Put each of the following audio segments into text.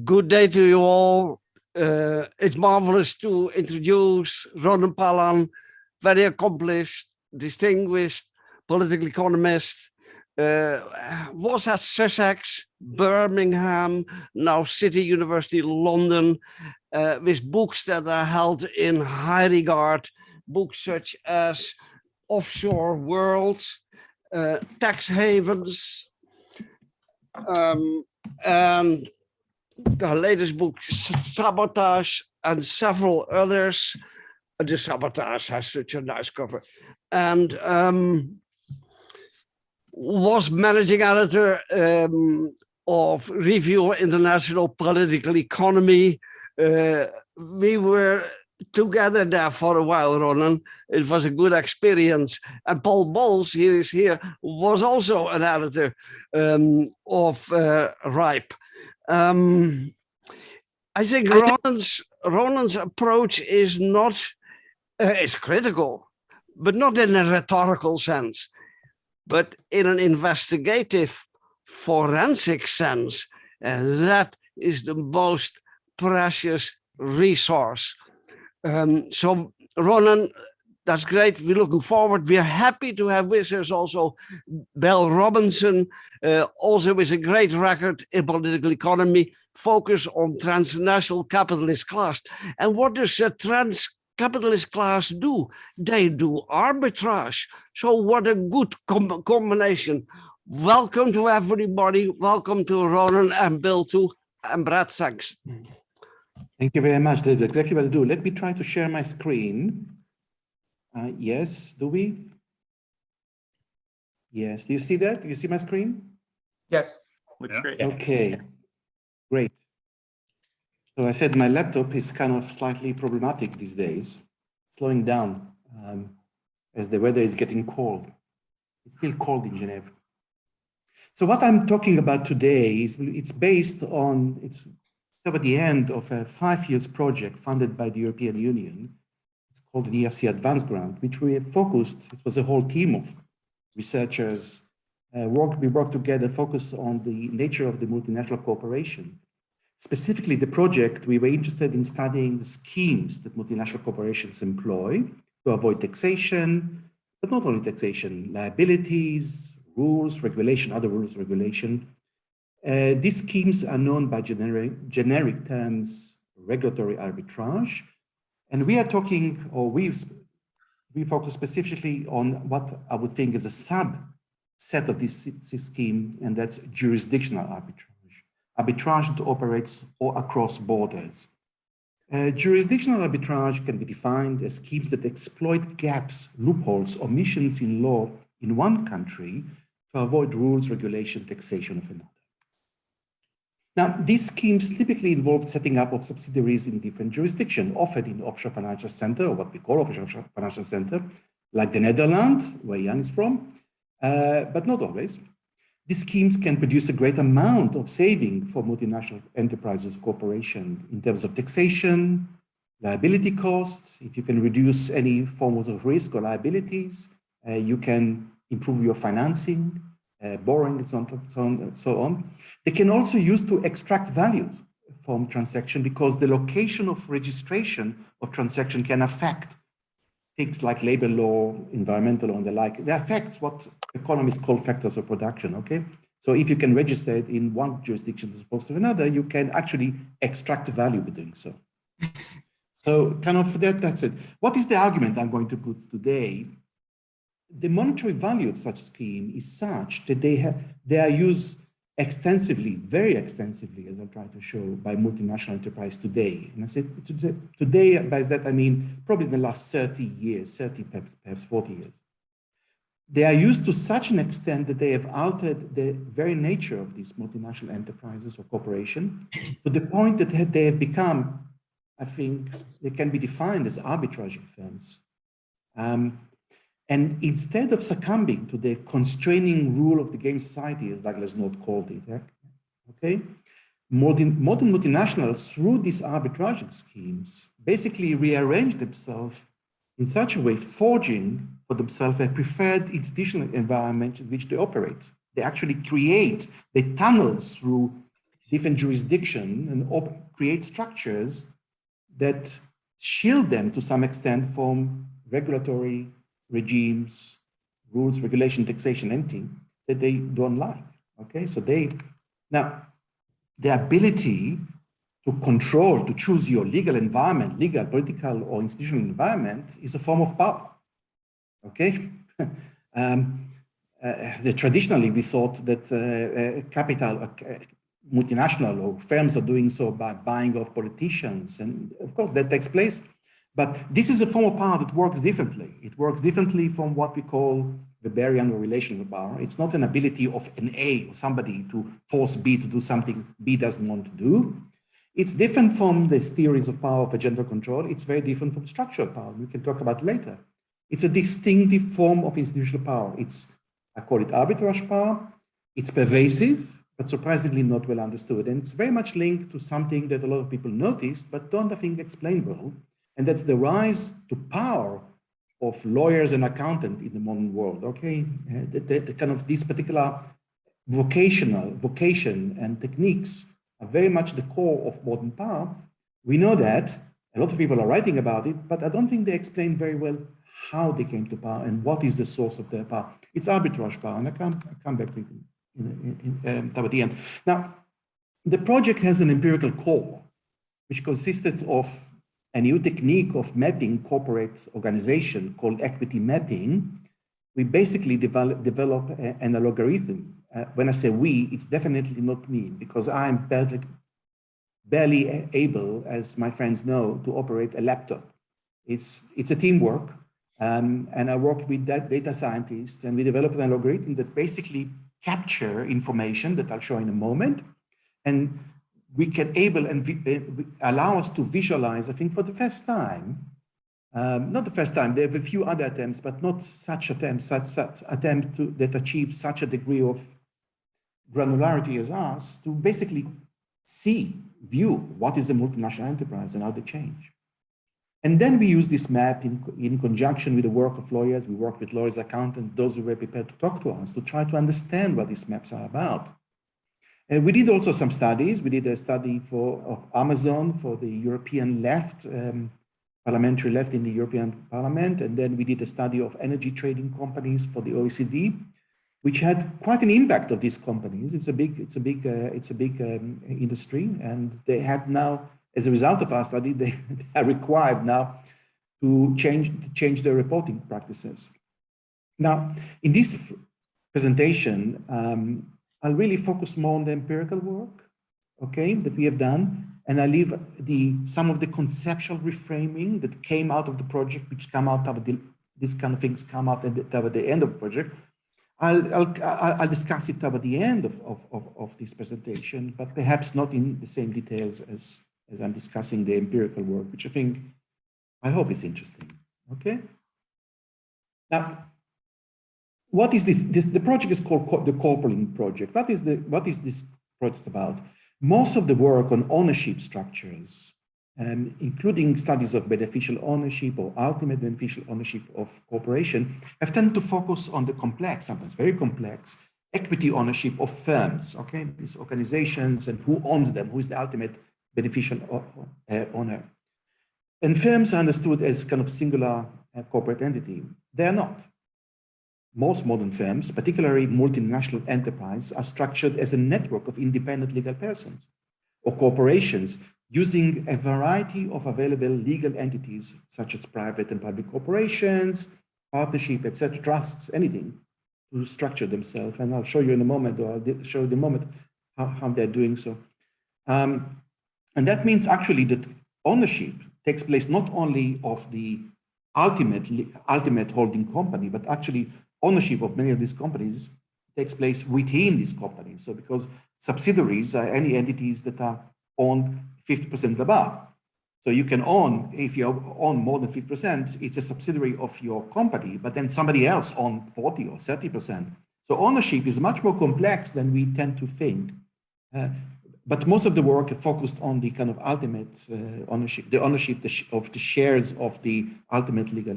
Good day to you all. It's marvelous to introduce Ronen Palan, very accomplished, distinguished political economist, was at Sussex, Birmingham, now City University London, with books that are held in high regard, books such as Offshore Worlds, Tax Havens, and the latest book, Sabotage, and several others. The Sabotage has such a nice cover. And was managing editor of Review International Political Economy. We were together there for a while, Ronen. It was a good experience. And Paul Bowles, here is here, was also an editor of RIPE. I think Ronen's approach is not, it's critical, but not in a rhetorical sense, but in an investigative, forensic sense. That is the most precious resource. So Ronen, that's great. We're looking forward. We're happy to have with us also Belle Robinson, also with a great record in political economy, focus on transnational capitalist class. And what does a capitalist class do? They do arbitrage. So what a good combination. Welcome to everybody. Welcome to Ronen and Bill too, and Brad, thanks. Thank you very much. That's exactly what I do. Let me try to share my screen. Yes, do we? Yes, do you see that? Do you see my screen? Yes, looks great. Okay, great. So I said my laptop is kind of slightly problematic these days, slowing down as the weather is getting cold. It's still cold in Geneva. So what I'm talking about today is it's based on, it's at the end of a 5-year project funded by the European Union. It's called an ERC Advanced Grant, which we have focused, it was a whole team of researchers, we worked together, focused on the nature of the multinational cooperation. Specifically, the project, we were interested in studying the schemes that multinational corporations employ to avoid taxation, but not only taxation, liabilities, rules, regulation, other rules, regulation. These schemes are known by generic terms, regulatory arbitrage. And we are talking, or we focus specifically on what I would think is a subset of this scheme, and that's jurisdictional arbitrage. Arbitrage that operates across borders. Jurisdictional arbitrage can be defined as schemes that exploit gaps, loopholes, omissions in law in one country to avoid rules, regulation, taxation of another. Now, these schemes typically involve setting up of subsidiaries in different jurisdictions, often in offshore financial center, or what we call offshore financial center, like the Netherlands, where Jan is from, but not always. These schemes can produce a great amount of saving for multinational enterprises corporation in terms of taxation, liability costs. If you can reduce any forms of risk or liabilities, you can improve your financing, borrowing, and so on. They can also use to extract value from transaction because the location of registration of transaction can affect things like labor law, environmental law, and the like. They affect what economists call factors of production, okay? So if you can register it in one jurisdiction as opposed to another, you can actually extract value by doing so. So kind of that's it. What is the argument I'm going to put today? The monetary value of such scheme is such that they are used extensively, very extensively, as I'll try to show, by multinational enterprise today. And I said today, by that I mean probably in the last 30 years, perhaps 40 years. They are used to such an extent that they have altered the very nature of these multinational enterprises or corporation to the point that they have become, I think, they can be defined as arbitrage firms. And instead of succumbing to the constraining rule of the game society, as Douglas North called it, okay, modern multinationals, through these arbitraging schemes, basically rearrange themselves in such a way, forging for themselves a preferred institutional environment in which they operate. They actually create, they tunnel through different jurisdiction and create structures that shield them to some extent from regulatory regimes, rules, regulation, taxation, anything that they don't like. Okay, so now the ability to control, to choose your legal environment, legal, political, or institutional environment is a form of power. Okay, traditionally we thought that capital, multinational or firms are doing so by buying off politicians, and of course that takes place. But this is a form of power that works differently. It works differently from what we call Weberian or relational power. It's not an ability of an A or somebody to force B to do something B doesn't want to do. It's different from the theories of power of agenda control. It's very different from structural power. We can talk about it later. It's a distinctive form of institutional power. I call it arbitrage power. It's pervasive, but surprisingly not well understood. And it's very much linked to something that a lot of people noticed, but don't, I think, explain well. And that's the rise to power of lawyers and accountants in the modern world, okay? The kind of this particular vocation and techniques are very much the core of modern power. We know that, a lot of people are writing about it, but I don't think they explain very well how they came to power and what is the source of their power. It's arbitrage power, and I come back to it toward the end. Now, the project has an empirical core, which consisted of a new technique of mapping corporate organization called equity mapping. We basically develop an algorithm. When I say we, it's definitely not me, because I'm barely able, as my friends know, to operate a laptop. It's a teamwork, and I work with that data scientists, and we developed an algorithm that basically capture information that I'll show in a moment, and we can allow us to visualize, I think for the first time, not the first time, there have a few other attempts, but not such attempts, that achieve such a degree of granularity as us, to basically view what is a multinational enterprise and how they change. And then we use this map in conjunction with the work of lawyers. We work with lawyers, accountants, those who were prepared to talk to us, to try to understand what these maps are about. We did also some studies. We did a study of Amazon for the European left, parliamentary left in the European Parliament. And then we did a study of energy trading companies for the OECD, which had quite an impact of these companies. It's a big industry. And they had now, as a result of our study, they are required now to change their reporting practices. Now, in this presentation, I'll really focus more on the empirical work, okay, that we have done, and I leave some of the conceptual reframing that came out of the project, which come out of these kind of things come out at the end of the project. I'll discuss it toward the end of this presentation, but perhaps not in the same details as I'm discussing the empirical work, which I hope is interesting. Okay. Now, what is this? The project is called the Colloquium project. What is this project about? Most of the work on ownership structures, including studies of beneficial ownership or ultimate beneficial ownership of corporation, have tended to focus on the complex, sometimes very complex, equity ownership of firms. Okay, these organizations and who owns them, who is the ultimate beneficial owner. And firms are understood as kind of singular corporate entity. They are not. Most modern firms, particularly multinational enterprise, are structured as a network of independent legal persons or corporations using a variety of available legal entities, such as private and public corporations, partnership, etc., trusts, anything, to structure themselves. And I'll show you in a moment, or I'll show you in a moment how they're doing so. And that means actually that ownership takes place not only of the ultimate holding company, but actually ownership of many of these companies takes place within these companies. So because subsidiaries are any entities that are owned 50% above. So you can own, if you own more than 50%, it's a subsidiary of your company, but then somebody else owns 40 or 30%. So ownership is much more complex than we tend to think. But most of the work focused on the kind of ultimate ownership, the ownership of the shares of the ultimate legal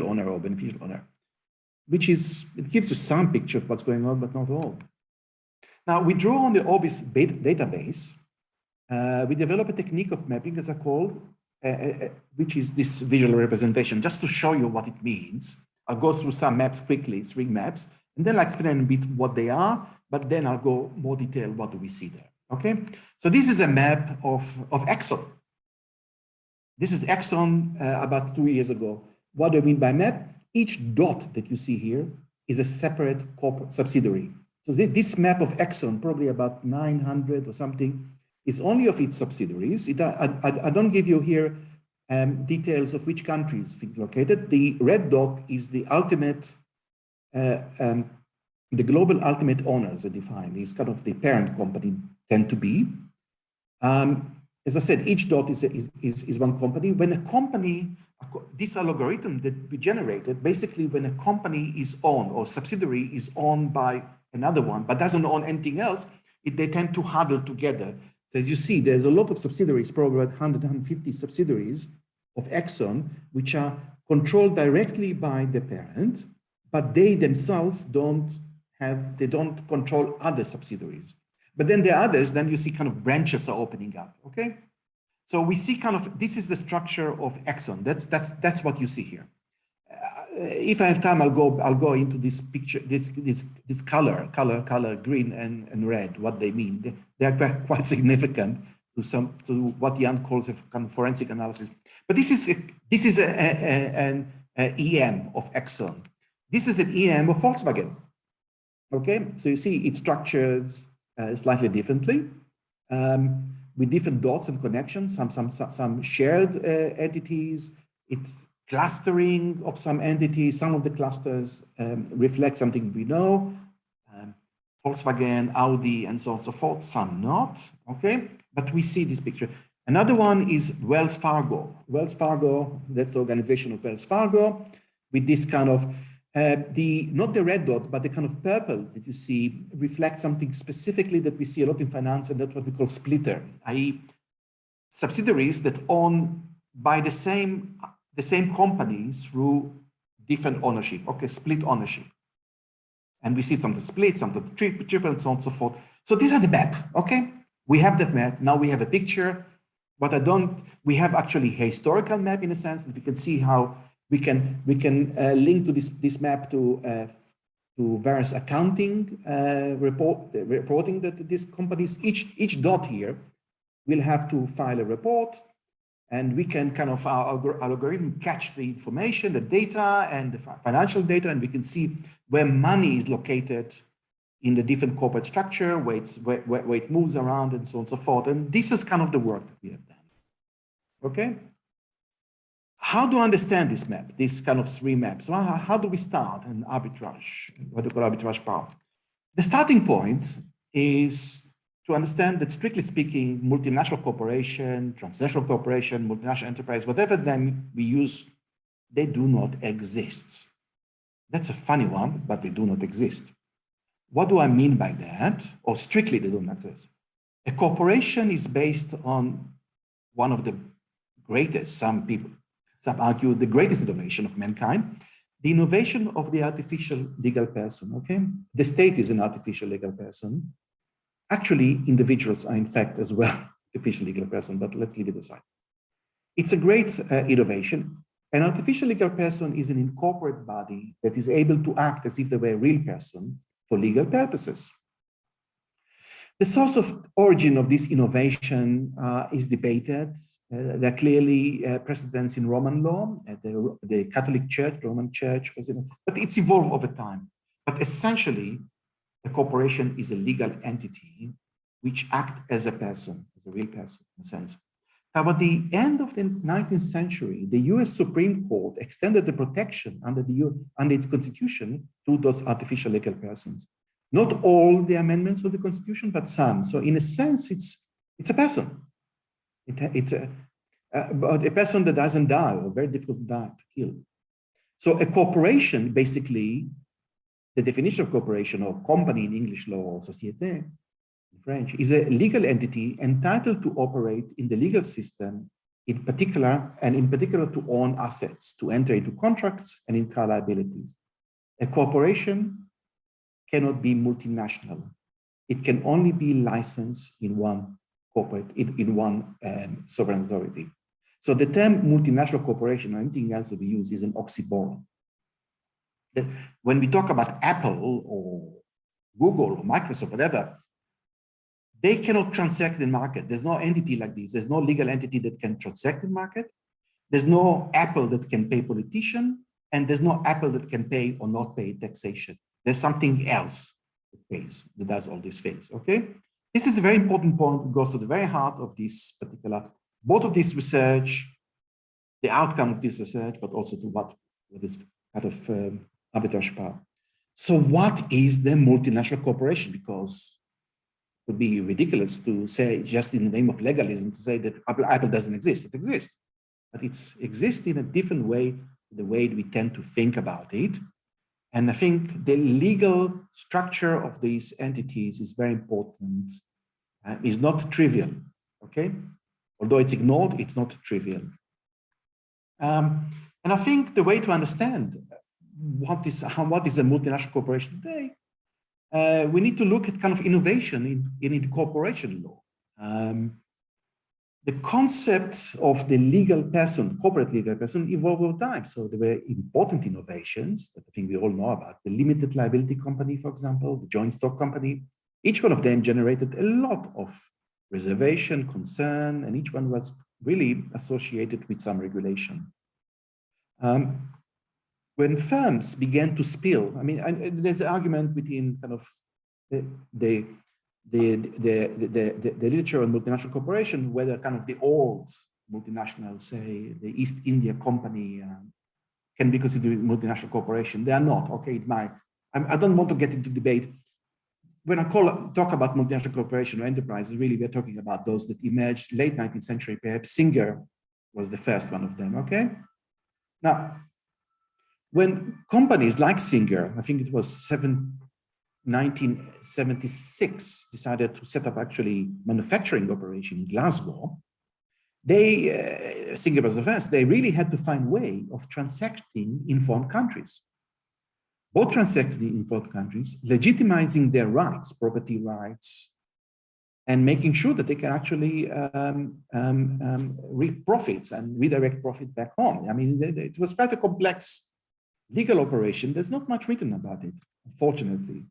owner or beneficial owner, which is, it gives you some picture of what's going on, but not all. Now, we draw on the Orbis database. We develop a technique of mapping, as I call, which is this visual representation, just to show you what it means. I'll go through some maps quickly, string maps, and then I'll explain a bit what they are, but then I'll go more detail, what do we see there, okay? So this is a map of Exxon. This is Exxon about 2 years ago. What do I mean by map? Each dot that you see here is a separate corporate subsidiary. So this map of Exxon, probably about 900 or something, is only of its subsidiaries. I don't give you here details of which countries things located. The red dot is the ultimate, the global ultimate owners are defined. These kind of the parent company tend to be. As I said, each dot is one company. When a company, this algorithm that we generated, basically when a company is owned or subsidiary is owned by another one, but doesn't own anything else, they tend to huddle together. So as you see, there's a lot of subsidiaries, probably about 100, 150 subsidiaries of Exxon, which are controlled directly by the parent, but they themselves they don't control other subsidiaries. But then there are others, then you see kind of branches are opening up, okay? So we see kind of, this is the structure of Exxon. That's what you see here. If I have time, I'll go into this picture, this color, green and red, what they mean. They are quite significant to what Jan calls a kind of forensic analysis. But this is an EM of Exxon. This is an EM of Volkswagen. Okay, so you see it's structured slightly differently, with different dots and connections, some shared entities. It's clustering of some entities. Some of the clusters reflect something we know, Volkswagen, Audi, and so on and so forth, some not, okay? But we see this picture. Another one is Wells Fargo. Wells Fargo, that's the organization of Wells Fargo, with this kind of, not the red dot, but the kind of purple that you see reflects something specifically that we see a lot in finance, and that's what we call splitter, i.e. subsidiaries that own by the same company through different ownership, okay, split ownership. And we see some of the split, some of the triple, and so on and so forth. So these are the map, okay? We have that map, now we have a picture, but we have actually a historical map in a sense that we can see how we can link to this map to various accounting reporting that these companies, each dot here will have to file a report, and we can kind of, our algorithm catch the information, the data and the financial data, and we can see where money is located in the different corporate structure, where it moves around and so on and so forth. And this is kind of the work that we have done, okay? How to understand this map, this kind of three maps? Well, how do we start an arbitrage, what we call arbitrage part? The starting point is to understand that, strictly speaking, multinational corporation, transnational corporation, multinational enterprise, whatever name we use, they do not exist. That's a funny one, but they do not exist. What do I mean by that? Or strictly, they don't exist. A corporation is based on one of the greatest, some argue the greatest innovation of mankind, the innovation of the artificial legal person, okay? The state is an artificial legal person. Actually, individuals are in fact as well artificial legal person, but let's leave it aside. It's a great innovation. An artificial legal person is an incorporate body that is able to act as if they were a real person for legal purposes. The source of origin of this innovation is debated. There are clearly precedents in Roman law. The Catholic Church, the Roman Church, was in it, but it's evolved over time. But essentially, a corporation is a legal entity which acts as a person, as a real person, in a sense. Now, at the end of the 19th century, the US Supreme Court extended the protection under its constitution to those artificial legal persons. Not all the amendments of the Constitution, but some. So in a sense, it's a person. But a person that doesn't die, or very difficult to die, to kill. So a corporation, basically, the definition of corporation or company in English law, or société in French, is a legal entity entitled to operate in the legal system, in particular to own assets, to enter into contracts and incur liabilities. A corporation cannot be multinational. it can only be licensed in one corporate, in one sovereign authority. So the term multinational corporation or anything else that we use is an oxymoron. When we talk about Apple or Google or Microsoft, whatever, they cannot transact in market. There's no entity like this. There's no legal entity that can transact in market. There's no Apple that can pay politician, and there's no Apple that can pay or not pay taxation. There's something else that pays, that does all these things, okay? This is a very important point. It goes to the very heart of this particular, both of this research, the outcome of this research, but also to what is kind of arbitrage power. So what is the multinational corporation? Because it would be ridiculous to say, just in the name of legalism, to say that Apple doesn't exist. It exists, but it exists in a different way, the way we tend to think about it. And I think the legal structure of these entities is very important. Is not trivial, okay? Although it's ignored, it's not trivial. And I think the way to understand what is a multinational corporation today, we need to look at kind of innovation in corporation law. The concept of the legal person, corporate legal person, evolved over time. So there were important innovations that I think we all know about. The limited liability company, for example, the joint stock company. Each one of them generated a lot of reservation, concern, and each one was really associated with some regulation. When firms began to spill, I mean, there's an argument between kind of the literature on multinational corporation, whether kind of the old multinationals, say the East India Company, can be considered a multinational corporation. They are not. Okay, it might. I don't want to get into debate. When I talk about multinational corporation or enterprises, really we're talking about those that emerged late 19th century. Perhaps Singer was the first one of them. Okay. Now, when companies like Singer, I think it was 1976, decided to set up actually manufacturing operation in Glasgow, Singer was the first, they really had to find a way of transacting in foreign countries. Both transacting in foreign countries, legitimizing their rights, property rights, and making sure that they can actually reap profits and redirect profit back home. I mean, it was quite a complex legal operation. There's not much written about it, unfortunately.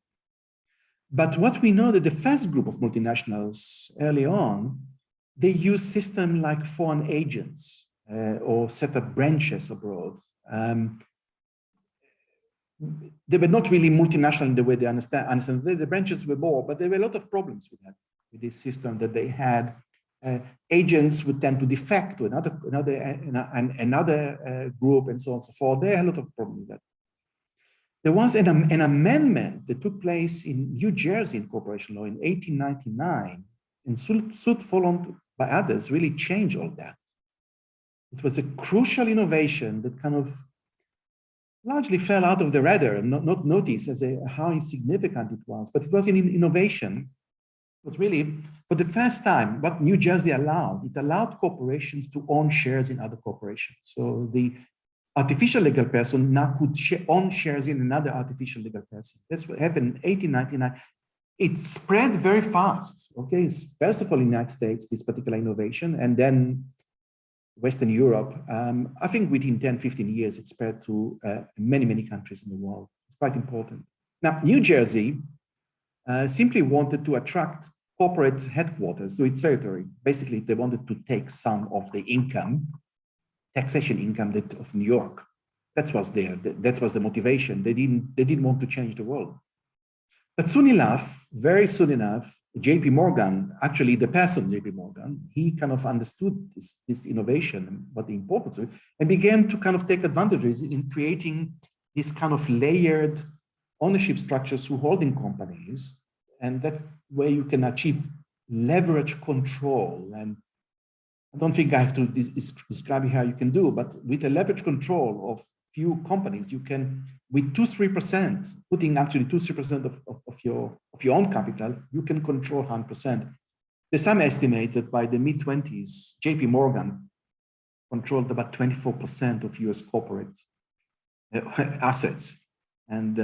But what we know that the first group of multinationals early on, they used systems like foreign agents or set up branches abroad. They were not really multinational in the way they understand. The branches were more, but there were a lot of problems with that, with this system that they had. Agents would tend to defect to another group and so on and so forth. There are a lot of problems with that. There was an amendment that took place in New Jersey in corporation law in 1899, and suit followed by others really changed all that. It was a crucial innovation that kind of largely fell out of the radar and not noticed as how insignificant it was, but it was an innovation. It was really, for the first time, what New Jersey allowed, it allowed corporations to own shares in other corporations. So the artificial legal person now could own shares in another artificial legal person. That's what happened in 1899. It spread very fast, okay? First of all, in the United States, this particular innovation, and then Western Europe. I think within 10, 15 years, it spread to many, many countries in the world. It's quite important. Now, New Jersey simply wanted to attract corporate headquarters to its territory. Basically, they wanted to take some of the income, taxation income of New York. That was the motivation. They didn't want to change the world. But soon enough, very soon enough, JP Morgan, actually the person JP Morgan, he kind of understood this innovation and what the importance of it, and began to kind of take advantages in creating this kind of layered ownership structures through holding companies. And that's where you can achieve leverage control. And I don't think I have to describe how you can do, but with a leverage control of few companies, you can, with 2-3%, putting actually 2-3% of your own capital, you can control 100%. There's some estimated by the mid-20s, JP Morgan controlled about 24% of US corporate assets, and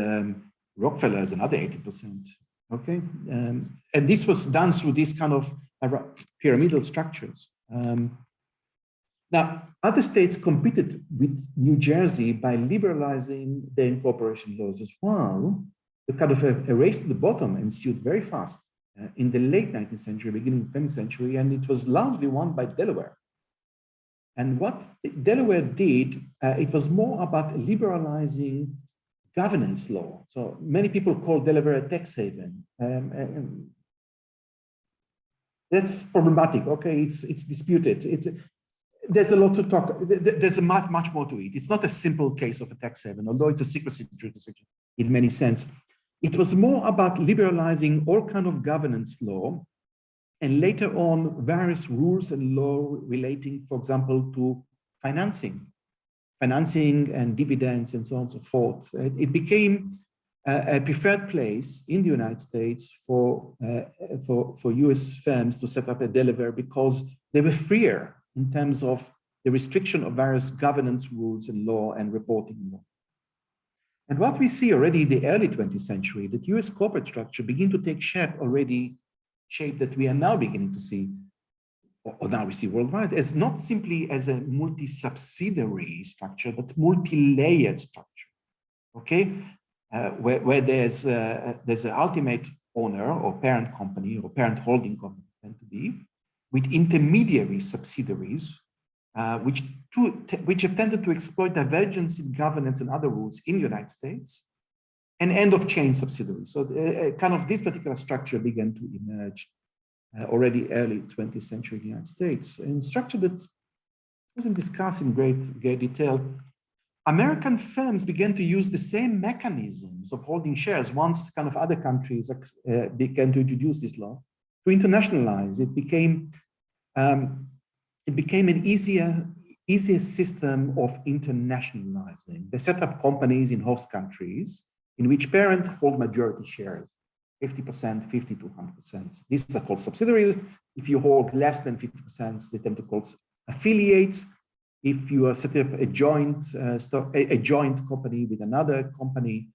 Rockefeller is another 80%. Okay, and this was done through this kind of pyramidal structures. Now, other states competed with New Jersey by liberalizing their incorporation laws as well. The kind of a race to the bottom ensued very fast in the late 19th century, beginning of the 20th century, and it was largely won by Delaware. And what Delaware did, it was more about liberalizing governance law. So many people call Delaware a tax haven. That's problematic. Okay, it's disputed. There's a lot to talk. There's much more to it. It's not a simple case of a tax haven, although it's a secrecy jurisdiction in many sense. It was more about liberalizing all kind of governance law, and later on various rules and law relating, for example, to financing and dividends and so on and so forth. It became a preferred place in the United States for US firms to set up a Delaware because they were freer in terms of the restriction of various governance rules and law and reporting law. And what we see already in the early 20th century, that US corporate structure began to take shape that we are now beginning to see, or now we see worldwide, as not simply as a multi-subsidiary structure, but multi-layered structure, okay? Where there's an ultimate owner or parent company or parent holding company tend to be, with intermediary subsidiaries, which have tended to exploit divergence in governance and other rules in the United States, and end-of-chain subsidiaries. So kind of this particular structure began to emerge already early 20th century in the United States, and structure that wasn't discussed in great detail. American firms began to use the same mechanisms of holding shares once kind of other countries began to introduce this law to internationalize. It became an easier system of internationalizing. They set up companies in host countries in which parents hold majority shares, 50%, 50 to 100%. These are called subsidiaries. If you hold less than 50%, they tend to call affiliates. If you are setting up a joint company with another company,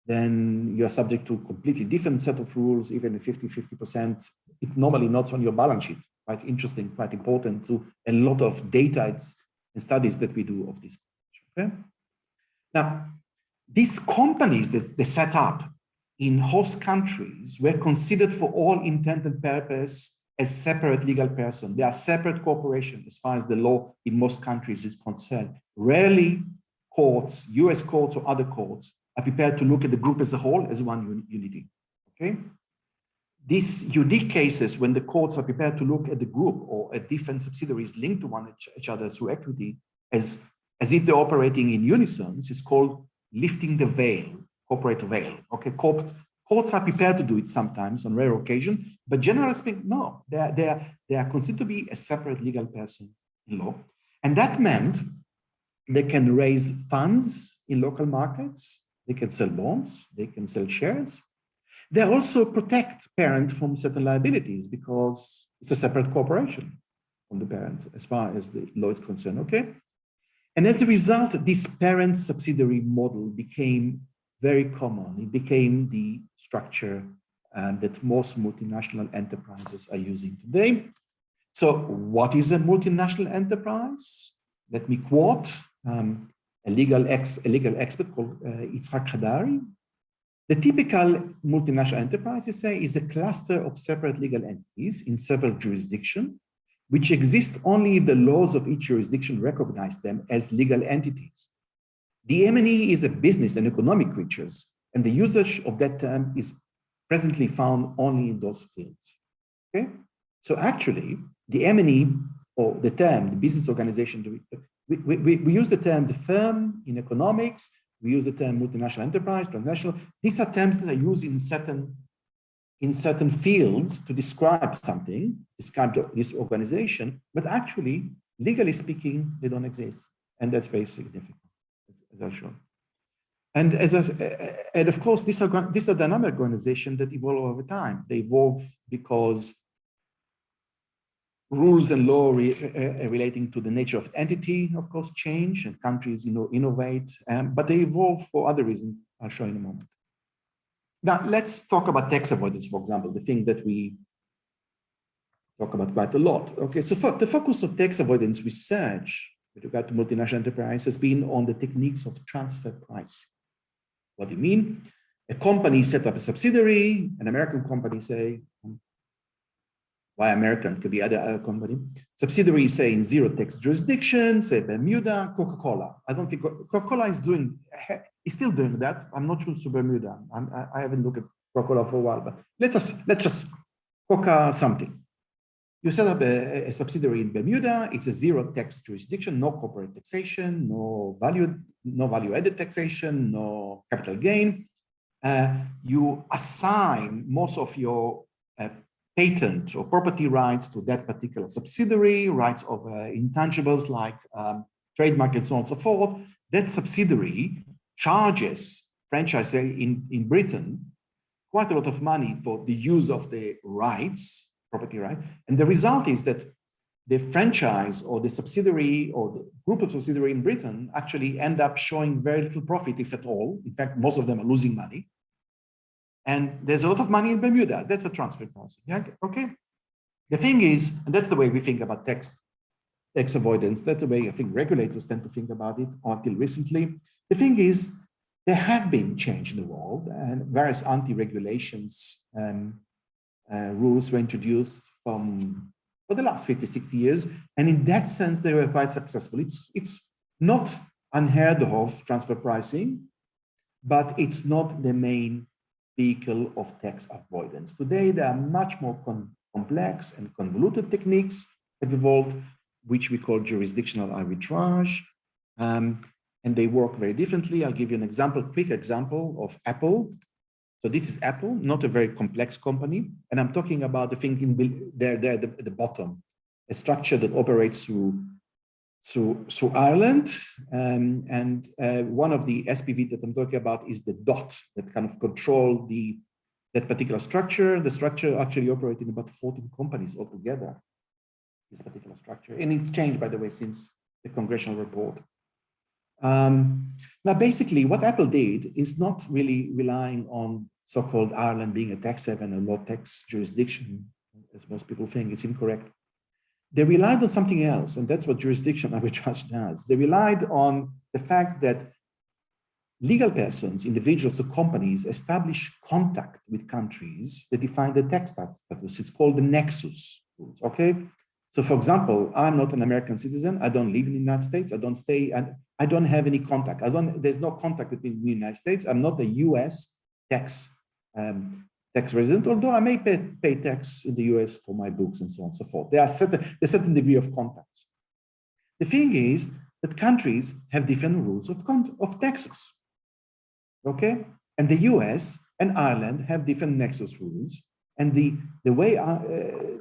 then you are subject to a completely different set of rules, even if 50%, it normally not on your balance sheet. Quite interesting, quite important to a lot of data and studies that we do of this. Okay? Now, these companies that they set up in host countries were considered for all intent and purpose as separate legal person. They are separate corporations as far as the law in most countries is concerned. Rarely courts, US courts or other courts, are prepared to look at the group as a whole as one unity, okay? These unique cases when the courts are prepared to look at the group or at different subsidiaries linked to each other through equity as if they're operating in unison is called lifting the veil, corporate veil, okay? Courts are prepared to do it sometimes on rare occasion, but generally speaking, no, they are considered to be a separate legal person in law. And that meant they can raise funds in local markets, they can sell bonds, they can sell shares. They also protect parent from certain liabilities because it's a separate corporation from the parent as far as the law is concerned, okay? And as a result, this parent subsidiary model became very common. It became the structure that most multinational enterprises are using today. So what is a multinational enterprise? Let me quote a legal expert called Yitzhak Hadari. The typical multinational enterprise, they say, is a cluster of separate legal entities in several jurisdictions, which exist only if the laws of each jurisdiction recognize them as legal entities. The M&E is a business and economic creatures, and the usage of that term is presently found only in those fields. Okay? So actually, the M&E, or the term, the business organization, we use the term the firm in economics, we use the term multinational enterprise, transnational. These are terms that are used in certain fields to describe something, describe this organization, but actually, legally speaking, they don't exist. And that's very significant, as I've shown. And of course, these are dynamic organizations that evolve over time. They evolve because rules and law relating to the nature of entity, of course, change, and countries innovate, but they evolve for other reasons I'll show in a moment. Now, let's talk about tax avoidance, for example, the thing that we talk about quite a lot. Okay, so the focus of tax avoidance research with regard to multinational enterprise has been on the techniques of transfer pricing. What do you mean? A company set up a subsidiary, an American company, say, why American? Could be other company. Subsidiary, say, in zero tax jurisdiction, say Bermuda, Coca-Cola. I don't think Coca-Cola is still doing that. I'm not sure to Bermuda. I haven't looked at Coca-Cola for a while, but let's just Coca something. You set up a subsidiary in Bermuda. It's a zero tax jurisdiction, no corporate taxation, no value added taxation, no capital gain. You assign most of your patent or property rights to that particular subsidiary, rights of intangibles like trademark and so on and so forth. That subsidiary charges franchise in Britain quite a lot of money for the use of the rights, property right. And the result is that the franchise or the subsidiary or the group of subsidiary in Britain actually end up showing very little profit, if at all. In fact, most of them are losing money. And there's a lot of money in Bermuda. That's a transfer pricing. Yeah, okay. The thing is, and that's the way we think about tax avoidance. That's the way I think regulators tend to think about it until recently. The thing is, there have been change in the world and various anti-regulations rules were introduced for the last 50, 60 years. And in that sense, they were quite successful. It's not unheard of transfer pricing, but it's not the main vehicle of tax avoidance. Today, there are much more complex and convoluted techniques have evolved, which we call jurisdictional arbitrage. And they work very differently. I'll give you an example, quick example of Apple. So this is Apple, not a very complex company. And I'm talking about the thing there at the bottom, a structure that operates through Ireland. And one of the SPV that I'm talking about is the dot that kind of control that particular structure. The structure actually operates in about 14 companies altogether, this particular structure. And it's changed, by the way, since the congressional report. Now, basically, what Apple did is not really relying on so-called Ireland being a tax haven or low tax jurisdiction, as most people think. It's incorrect. They relied on something else, and that's what jurisdictional arbitrage does. They relied on the fact that legal persons, individuals or companies establish contact with countries that define the tax status. It's called the nexus rules, okay? So for example, I'm not an American citizen. I don't live in the United States. I don't stay, and I don't have any contact. There's no contact between me and the United States. I'm not a US tax resident, although I may pay tax in the US for my books and so on and so forth. There are a certain degree of contacts. The thing is that countries have different rules of taxes, okay? And the US and Ireland have different nexus rules. And the way,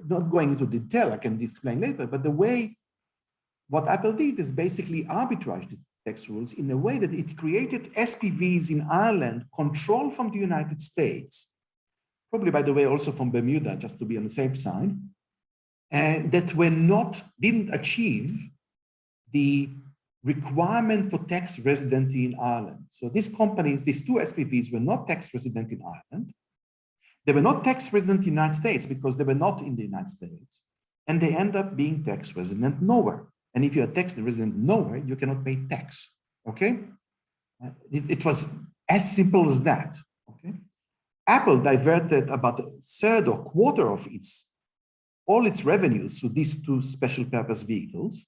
not going into detail, I can explain later, but the way what Apple did is basically arbitrage the tax rules in a way that it created SPVs in Ireland, controlled from the United States, probably, by the way, also from Bermuda, just to be on the safe side, and that didn't achieve the requirement for tax residency in Ireland. So these companies, these two SPVs were not tax resident in Ireland. They were not tax resident in the United States because they were not in the United States. And they end up being tax resident nowhere. And if you're a tax resident nowhere, you cannot pay tax, okay? It was as simple as that, okay? Apple diverted about a third or quarter of all its revenues to these two special purpose vehicles,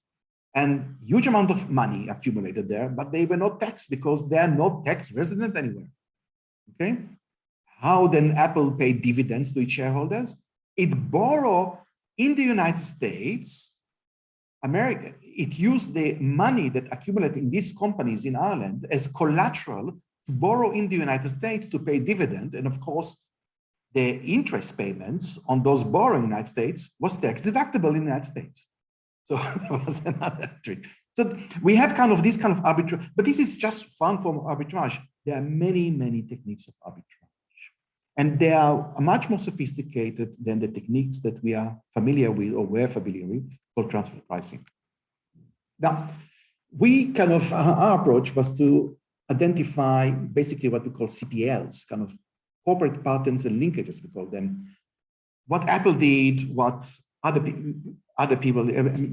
and huge amount of money accumulated there, but they were not taxed because they are not tax resident anywhere, okay? How then Apple paid dividends to its shareholders? It borrowed in the United States, America. It used the money that accumulated in these companies in Ireland as collateral to borrow in the United States to pay dividend. And of course, the interest payments on those borrowing in the United States was tax deductible in the United States. So that was another trick. So we have kind of this kind of arbitrage, but this is just one form of arbitrage. There are many, many techniques of arbitrage. And they are much more sophisticated than the techniques that we are familiar with or were familiar with called transfer pricing. Now, our approach was to identify basically what we call CPLs, kind of corporate patents and linkages, we call them. What Apple did, what other people,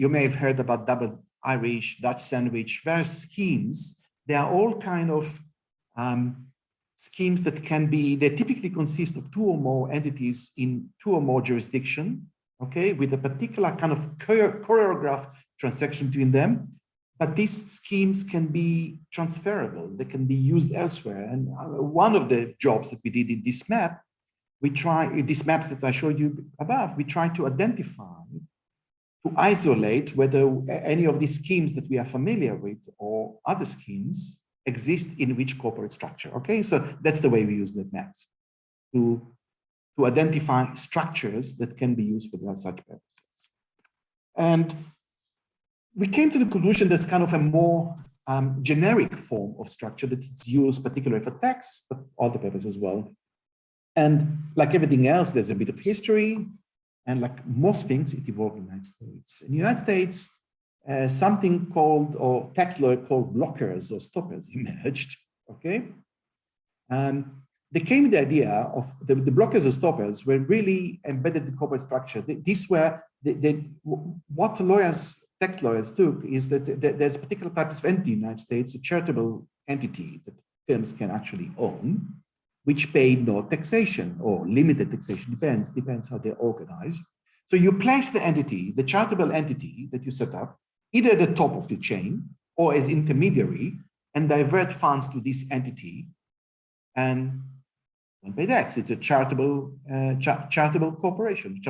you may have heard about double Irish, Dutch sandwich, various schemes. They are all kind of schemes that can be, they typically consist of 2 or more entities in 2 or more jurisdictions, okay, with a particular kind of choreographed transaction between them. But these schemes can be transferable. They can be used elsewhere. And one of the jobs that we did in this map, these maps that I showed you above, we try to identify, to isolate whether any of these schemes that we are familiar with or other schemes exist in which corporate structure, okay? So that's the way we use the maps, to identify structures that can be used for such purposes. And we came to the conclusion there's kind of a more generic form of structure that is used particularly for tax, but other purposes as well. And like everything else, there's a bit of history, and like most things, it evolved in the United States. In the United States, something called, or tax law called blockers or stoppers emerged, okay? They came with the idea of the blockers or stoppers were really embedded in corporate structure. These were, what tax lawyers took is that there's a particular type of entity in the United States, a charitable entity that firms can actually own, which paid no taxation or limited taxation, depends how they're organized. So you place the entity, the charitable entity that you set up, either at the top of the chain or as intermediary, and divert funds to this entity and pay tax. It's a charitable corporation,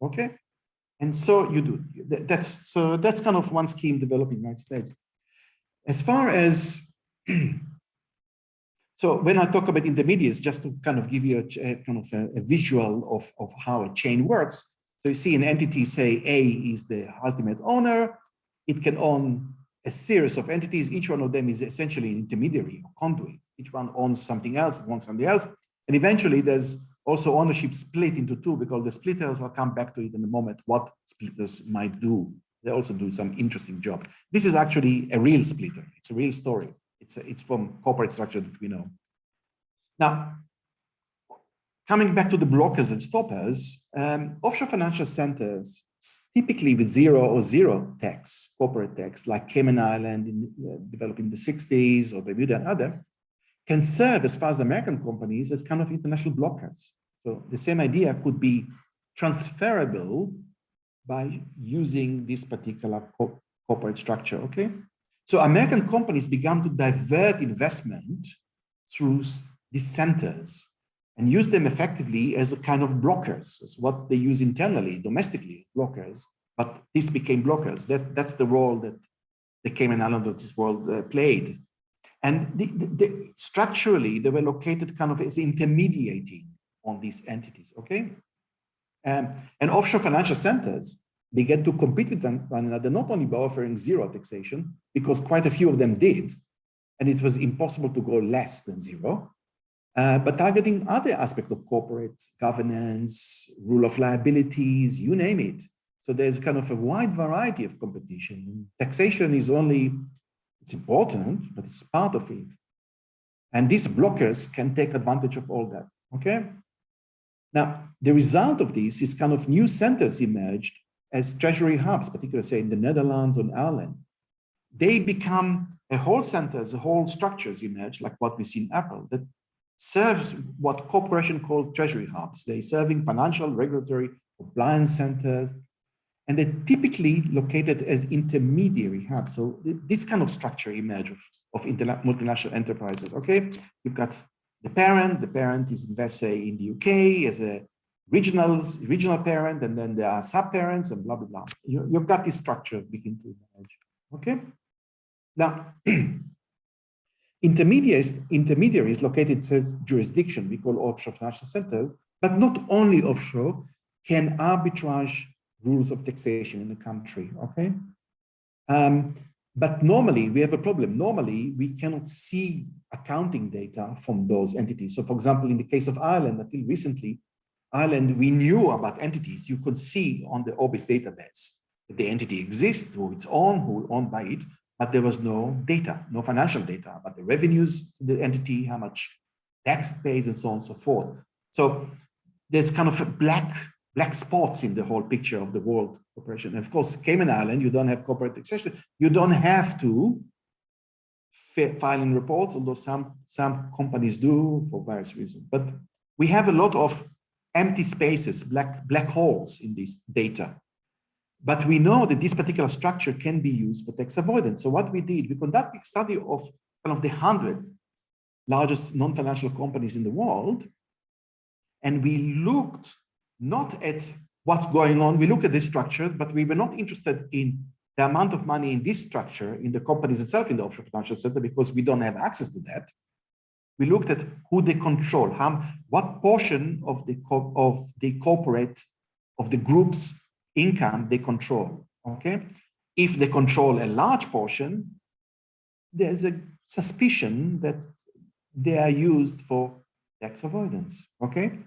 okay? And so you do, that's kind of one scheme developed in the United States. As far as, so when I talk about intermediaries, just to kind of give you a visual of how a chain works. So you see an entity, say A is the ultimate owner. It can own a series of entities. Each one of them is essentially an intermediary or conduit. Each one owns something else, wants something else. And eventually there's also ownership split into 2, because the splitters, I'll come back to it in a moment, what splitters might do. They also do some interesting job. This is actually a real splitter. It's a real story. It's from corporate structure that we know. Now, coming back to the blockers and stoppers, offshore financial centers, typically with zero tax, corporate tax, like Cayman Island, developed in the 60s, or Bermuda and other, can serve, as far as American companies, as kind of international blockers. So the same idea could be transferable by using this particular corporate structure, okay? So American companies began to divert investment through these centers and use them effectively as a kind of blockers. It's what they use internally, domestically, as blockers, but this became blockers. That's the role that the Cayman Islands of this world played. And structurally, they were located kind of as intermediating on these entities, okay? And offshore financial centers began to compete with one another, not only by offering zero taxation, because quite a few of them did, and it was impossible to go less than zero, but targeting other aspects of corporate governance, rule of liabilities, you name it. So there's kind of a wide variety of competition. Taxation is only, it's important, but it's part of it. And these blockers can take advantage of all that, okay? Now, the result of this is kind of new centers emerged as treasury hubs, particularly say in the Netherlands or Ireland. They become a whole centers, a whole structures emerge, like what we see in Apple, that serves what corporation called treasury hubs. They're serving financial, regulatory, compliance centers, and they're typically located as intermediary hubs. So this kind of structure emerge of multinational enterprises, okay? You've got the parent is invest, say, in the UK as a regional parent, and then there are sub-parents and blah, blah, blah. You've got this structure begin to emerge, okay? Now, intermediaries located as jurisdiction, we call offshore financial centers, but not only offshore, can arbitrage rules of taxation in the country, okay? But normally we have a problem. Normally we cannot see accounting data from those entities. So for example, in the case of Ireland, until recently, Ireland, we knew about entities. You could see on the Orbis database that the entity exists, who it's on, who owned by it, but there was no data, no financial data about the revenues to the entity, how much tax it pays, and so on and so forth. So there's kind of a black spots in the whole picture of the world corporation. And of course, Cayman Island, you don't have corporate taxation. You don't have to file in reports, although some companies do for various reasons. But we have a lot of empty spaces, black holes in this data. But we know that this particular structure can be used for tax avoidance. So what we did, we conducted a study of kind of the 100 largest non-financial companies in the world. And we looked not at what's going on, we look at this structure, but we were not interested in the amount of money in this structure, in the companies itself, in the offshore financial center, because we don't have access to that. We looked at who they control, what portion of the corporate, of the group's income they control, okay? If they control a large portion, there's a suspicion that they are used for tax avoidance, okay?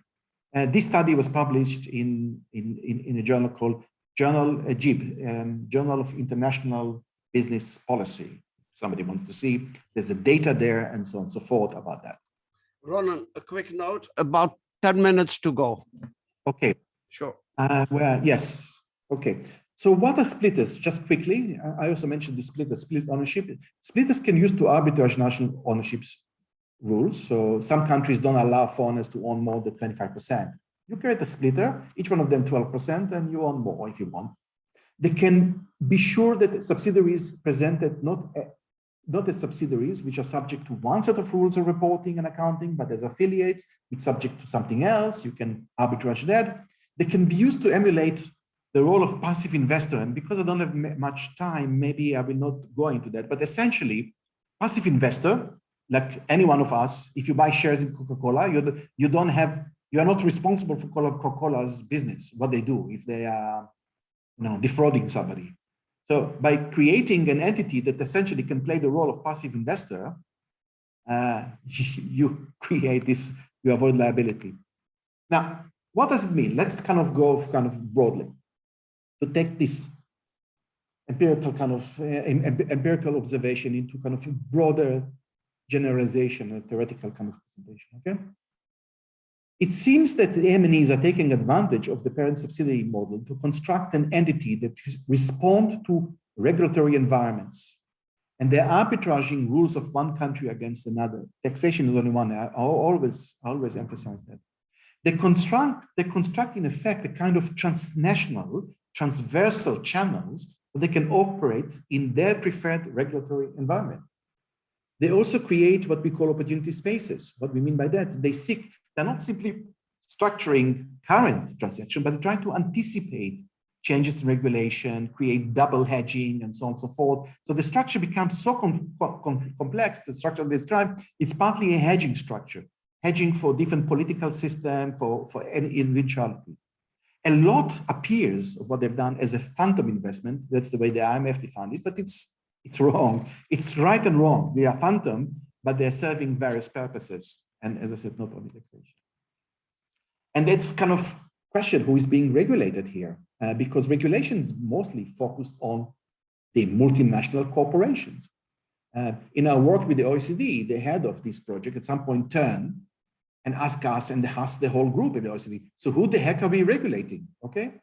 This study was published in a journal called JIB, Journal of International Business Policy. Somebody wants to see, there's a data there and so on and so forth about that. Ronen, a quick note, about 10 minutes to go. Okay. Sure. Well, yes. Okay. So what are splitters? Just quickly, I also mentioned the split ownership. Splitters can use to arbitrage national ownerships rules. So some countries don't allow foreigners to own more than 25%. You create a splitter, each one of them 12%, and you own more if you want. They can be sure that subsidiaries presented not as subsidiaries, which are subject to one set of rules of reporting and accounting, but as affiliates, which subject to something else. You can arbitrage that. They can be used to emulate the role of passive investor. And because I don't have much time, maybe I will not go into that. But essentially, passive investor, like any one of us, if you buy shares in Coca-Cola, you are not responsible for Coca-Cola's business, what they do if they are defrauding somebody. So by creating an entity that essentially can play the role of passive investor, you create this, you avoid liability. Now, what does it mean? Let's kind of go broadly to take this empirical observation into kind of a broader generalization, a theoretical kind of presentation, okay? It seems that the M&Es are taking advantage of the parent subsidiary model to construct an entity that responds to regulatory environments. And they're arbitraging rules of one country against another. Taxation is only one. I always emphasize that. They construct in effect a kind of transnational, transversal channels so they can operate in their preferred regulatory environment. They also create what we call opportunity spaces. What we mean by that, they're not simply structuring current transaction, but trying to anticipate changes in regulation, create double hedging, and so on and so forth. So the structure becomes so complex, the structure described, it's partly a hedging structure, hedging for different political system, for any individuality. A lot appears of what they've done as a phantom investment. That's the way the IMF defined it, but it's wrong. It's right and wrong. They are phantom, but they're serving various purposes. And as I said, not only taxation. And that's kind of question who is being regulated here, because regulation is mostly focused on the multinational corporations. In our work with the OECD, the head of this project at some point turned and asked us and asked the whole group at the OECD, so who the heck are we regulating, okay?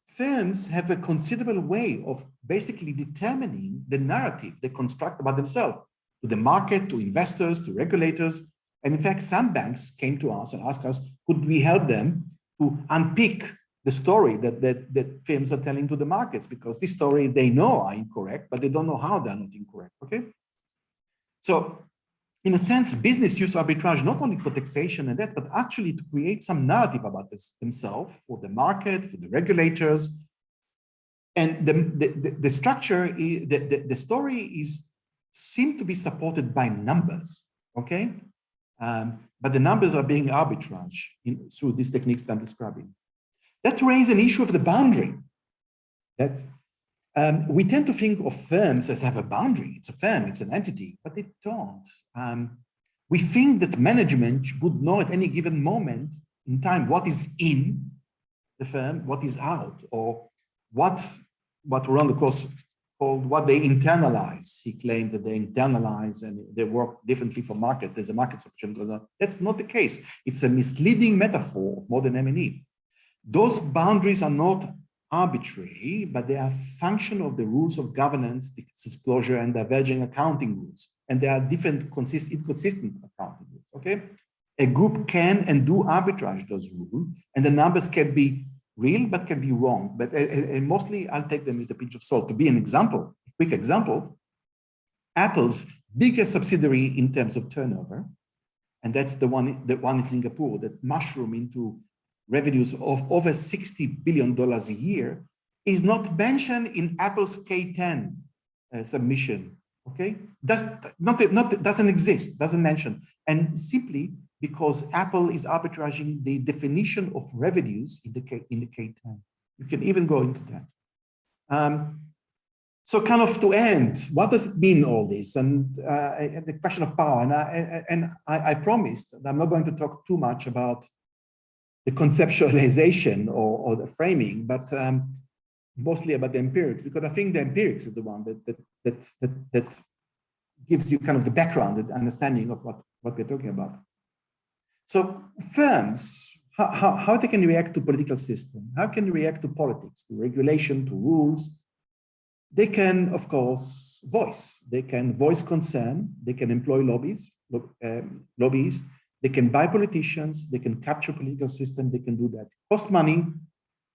Firms have a considerable way of basically determining the narrative they construct about themselves to the market, to investors, to regulators. And in fact, some banks came to us and asked us, could we help them to unpick the story that firms are telling to the markets? Because this story they know are incorrect, but they don't know how they're not incorrect, okay? So in a sense, business use arbitrage not only for taxation and that, but actually to create some narrative about themselves for the market, for the regulators. And the structure, the story seems to be supported by numbers, okay? But the numbers are being arbitraged through these techniques that I'm describing. That raises an issue of the boundary. We tend to think of firms as have a boundary. It's a firm, it's an entity, but they don't. We think that management would know at any given moment in time what is in the firm, what is out, or what around the course called what they internalize. He claimed that they internalize and they work differently for market. There's a market section. That's not the case. It's a misleading metaphor of modern M&E. Those boundaries are not arbitrary, but they are a function of the rules of governance, disclosure, and diverging accounting rules. And there are different inconsistent accounting rules, okay? A group can and do arbitrage those rules, and the numbers can be real, but can be wrong. But and mostly I'll take them with a pinch of salt. To be an example, a quick example, Apple's biggest subsidiary in terms of turnover, and that's the one in Singapore that mushroom into revenues of over $60 billion a year, is not mentioned in Apple's K10 submission, okay? Doesn't exist, doesn't mention. And simply because Apple is arbitraging the definition of revenues in the K10. You can even go into that. So kind of to end, what does it mean, all this? And the question of power, and I promised that I'm not going to talk too much about the conceptualization or the framing, but mostly about the empirics, because I think the empirics is the one that gives you kind of the background, the understanding of what we're talking about. So firms, how they can react to political system, how can they react to politics, to regulation, to rules? They can, of course, they can voice concern, they can employ lobbyists, they can buy politicians, they can capture political system, they can do that. Cost money,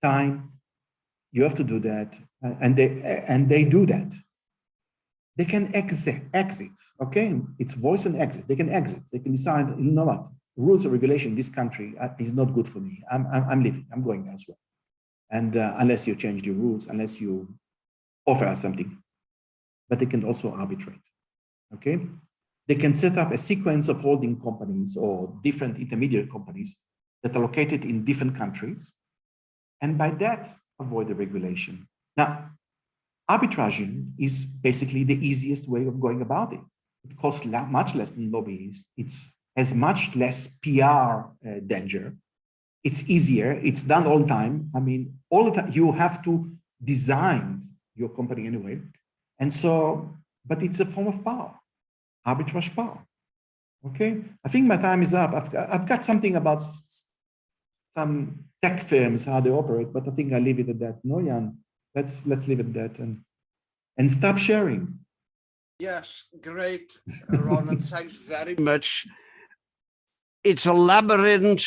time, you have to do that, and they do that. They can exit, okay? It's voice and exit. They can exit. They can decide, you know what, rules or regulation in this country is not good for me. I'm leaving. I'm going elsewhere. And unless you change the rules, unless you offer us something. But they can also arbitrate, okay? They can set up a sequence of holding companies or different intermediate companies that are located in different countries, and by that, avoid the regulation. Now, arbitraging is basically the easiest way of going about it. It costs much less than lobbyists. It has much less PR danger. It's easier. It's done all the time. I mean, all the time you have to design your company anyway. And so, but it's a form of power, arbitrage power. Okay, I think my time is up. I've got something about some tech firms, how they operate, but I think I'll leave it at that. No, Jan, let's leave it at that and stop sharing. Yes, great, Ronen. Thanks very much. It's a labyrinth.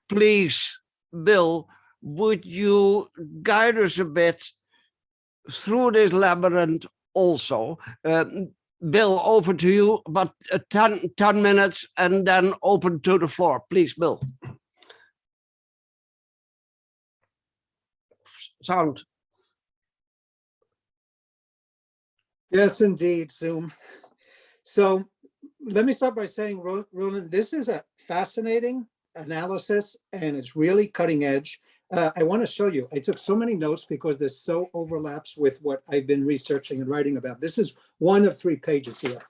Please, Bill, would you guide us a bit through this labyrinth also? Bill, over to you, about 10 minutes, and then open to the floor. Please, Bill. Sound. Yes, indeed, Zoom. So let me start by saying, Ronen, this is a fascinating analysis, and it's really cutting edge. I want to show you. I took so many notes because this so overlaps with what I've been researching and writing about. This is one of 3 pages here.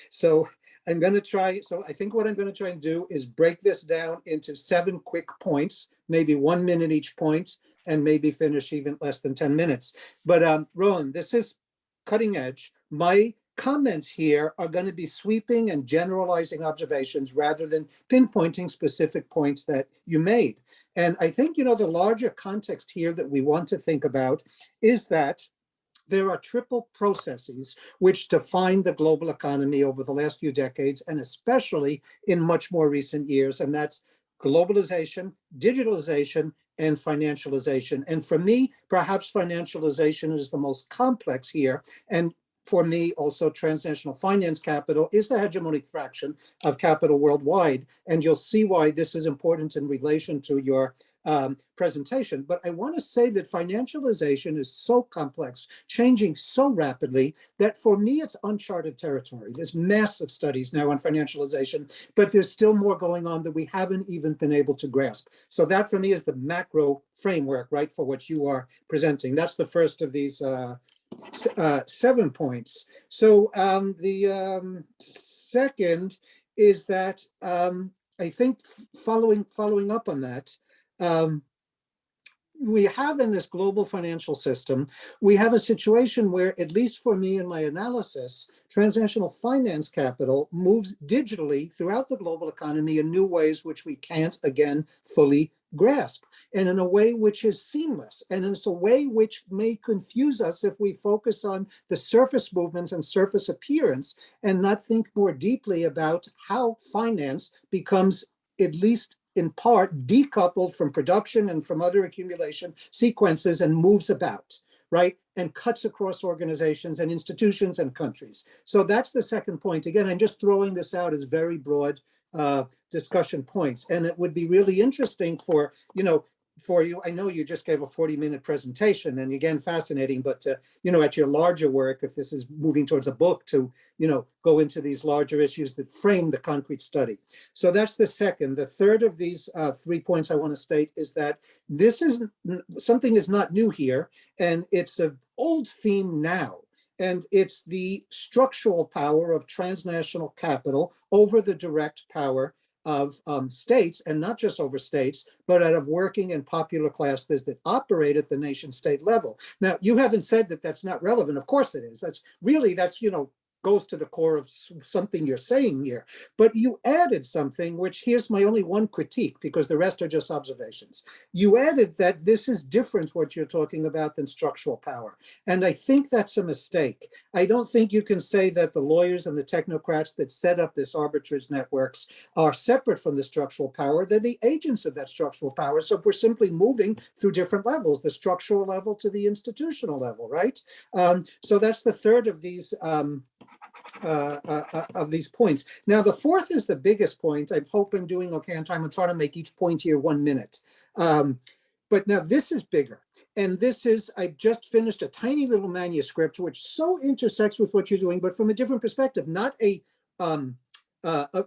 So I'm going to try. So I think what I'm going to try and do is break this down into 7 quick points, maybe 1 minute each point, and maybe finish even less than 10 minutes. But Ronen, this is cutting edge. My comments here are going to be sweeping and generalizing observations rather than pinpointing specific points that you made. And I think, you know, the larger context here that we want to think about is that there are triple processes which define the global economy over the last few decades, and especially in much more recent years, and that's globalization, digitalization, and financialization. And for me, perhaps financialization is the most complex here. And for me, also, transnational finance capital is the hegemonic fraction of capital worldwide. And you'll see why this is important in relation to your presentation. But I want to say that financialization is so complex, changing so rapidly, that for me, it's uncharted territory. There's massive studies now on financialization, but there's still more going on that we haven't even been able to grasp. So that for me is the macro framework, right, for what you are presenting. That's the first of these 7 points. So the second is that I think following up on that, we have in this global financial system, we have a situation where, at least for me in my analysis, transnational finance capital moves digitally throughout the global economy in new ways which we can't, again, fully grasp, and in a way which is seamless. And it's a way which may confuse us if we focus on the surface movements and surface appearance and not think more deeply about how finance becomes, at least in part, decoupled from production and from other accumulation sequences and moves about, right? And cuts across organizations and institutions and countries. So that's the second point. Again, I'm just throwing this out as very broad discussion points. And it would be really interesting for, for you. I know you just gave a 40-minute presentation, and again, fascinating, but at your larger work, if this is moving towards a book, to go into these larger issues that frame the concrete study. So that's the second. The third of these 3 points I want to state is that this is something is not new here, and it's an old theme now. And it's the structural power of transnational capital over the direct power of states, and not just over states, but out of working and popular classes that operate at the nation state level. Now, you haven't said that that's not relevant. Of course it is. That's goes to the core of something you're saying here. But you added something, which here's my only one critique, because the rest are just observations. You added that this is different, what you're talking about, than structural power. And I think that's a mistake. I don't think you can say that the lawyers and the technocrats that set up this arbitrage networks are separate from the structural power. They're the agents of that structural power. So we're simply moving through different levels, the structural level to the institutional level, right? So that's the third of these points. Now, the fourth is the biggest point. I hope I'm doing okay on time. I'm trying to make each point here 1 minute. But now this is bigger. And this is, I just finished a tiny little manuscript, which so intersects with what you're doing, but from a different perspective, not a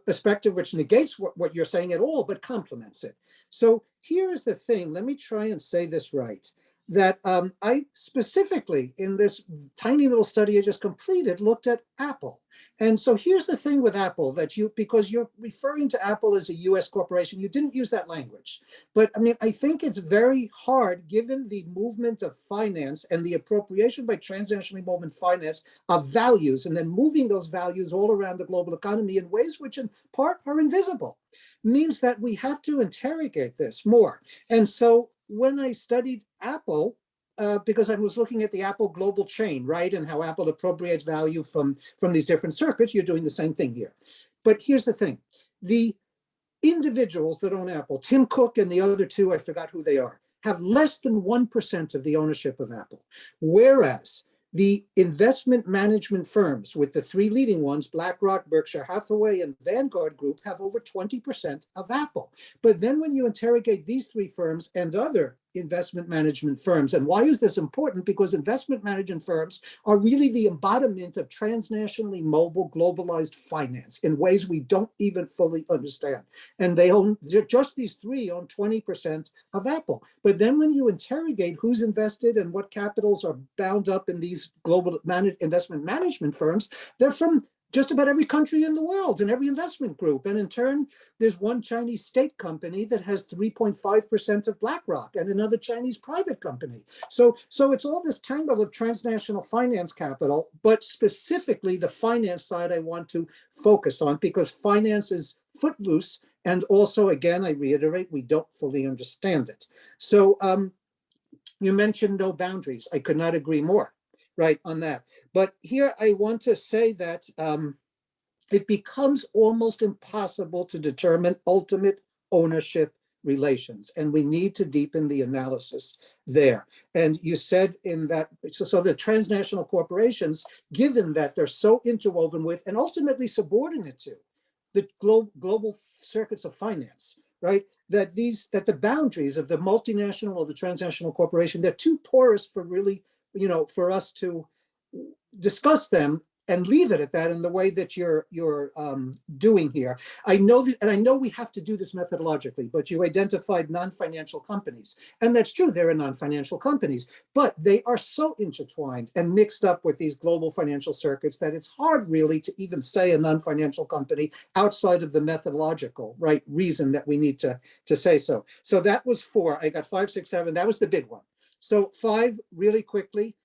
perspective which negates what you're saying at all, but complements it. So here's the thing. Let me try and say this right. That I specifically, in this tiny little study I just completed, looked at Apple. And so here's the thing with Apple, that because you're referring to Apple as a US corporation, you didn't use that language. But I mean, I think it's very hard, given the movement of finance and the appropriation by transnational movement finance of values, and then moving those values all around the global economy in ways which in part are invisible, means that we have to interrogate this more. And so when I studied Apple, because I was looking at the Apple global chain, right, and how Apple appropriates value from these different circuits, you're doing the same thing here. But here's the thing. The individuals that own Apple, Tim Cook and the other two, I forgot who they are, have less than 1% of the ownership of Apple. Whereas the investment management firms, with the three leading ones, BlackRock, Berkshire Hathaway, and Vanguard Group, have over 20% of Apple. But then when you interrogate these three firms and other investment management firms, and why is this important? Because investment management firms are really the embodiment of transnationally mobile, globalized finance in ways we don't even fully understand. And they own, just these three own 20% of Apple. But then when you interrogate who's invested and what capitals are bound up in these global investment management firms, they're from just about every country in the world and every investment group. And in turn, there's one Chinese state company that has 3.5% of BlackRock, and another Chinese private company. So it's all this tangle of transnational finance capital, but specifically the finance side I want to focus on, because finance is footloose. And also, again, I reiterate, we don't fully understand it. So you mentioned no boundaries. I could not agree more. Right on that. But here I want to say that it becomes almost impossible to determine ultimate ownership relations, and we need to deepen the analysis there. And you said in that, so the transnational corporations, given that they're so interwoven with and ultimately subordinate to the global circuits of finance, right? That the boundaries of the multinational or the transnational corporation, they're too porous for really, for us to discuss them and leave it at that in the way that you're doing here. I know that, and I know we have to do this methodologically, but you identified non-financial companies. And that's true, there are non-financial companies, but they are so intertwined and mixed up with these global financial circuits that it's hard really to even say a non-financial company outside of the methodological, right, reason that we need to say so. So that was 4. I got 5, 6, 7. That was the big one. So 5, really quickly.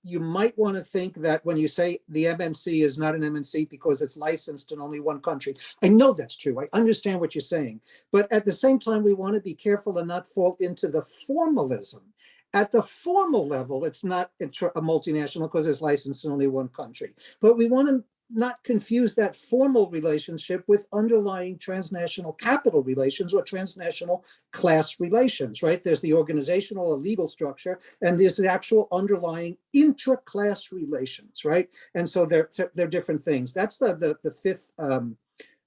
You might want to think that when you say the MNC is not an MNC because it's licensed in only one country. I know that's true. I understand what you're saying. But at the same time, we want to be careful and not fall into the formalism. At the formal level, it's not a multinational because it's licensed in only one country. But we want to not confuse that formal relationship with underlying transnational capital relations or transnational class relations, right? There's the organizational or legal structure, and there's the actual underlying intra-class relations, right? And so they're different things. That's the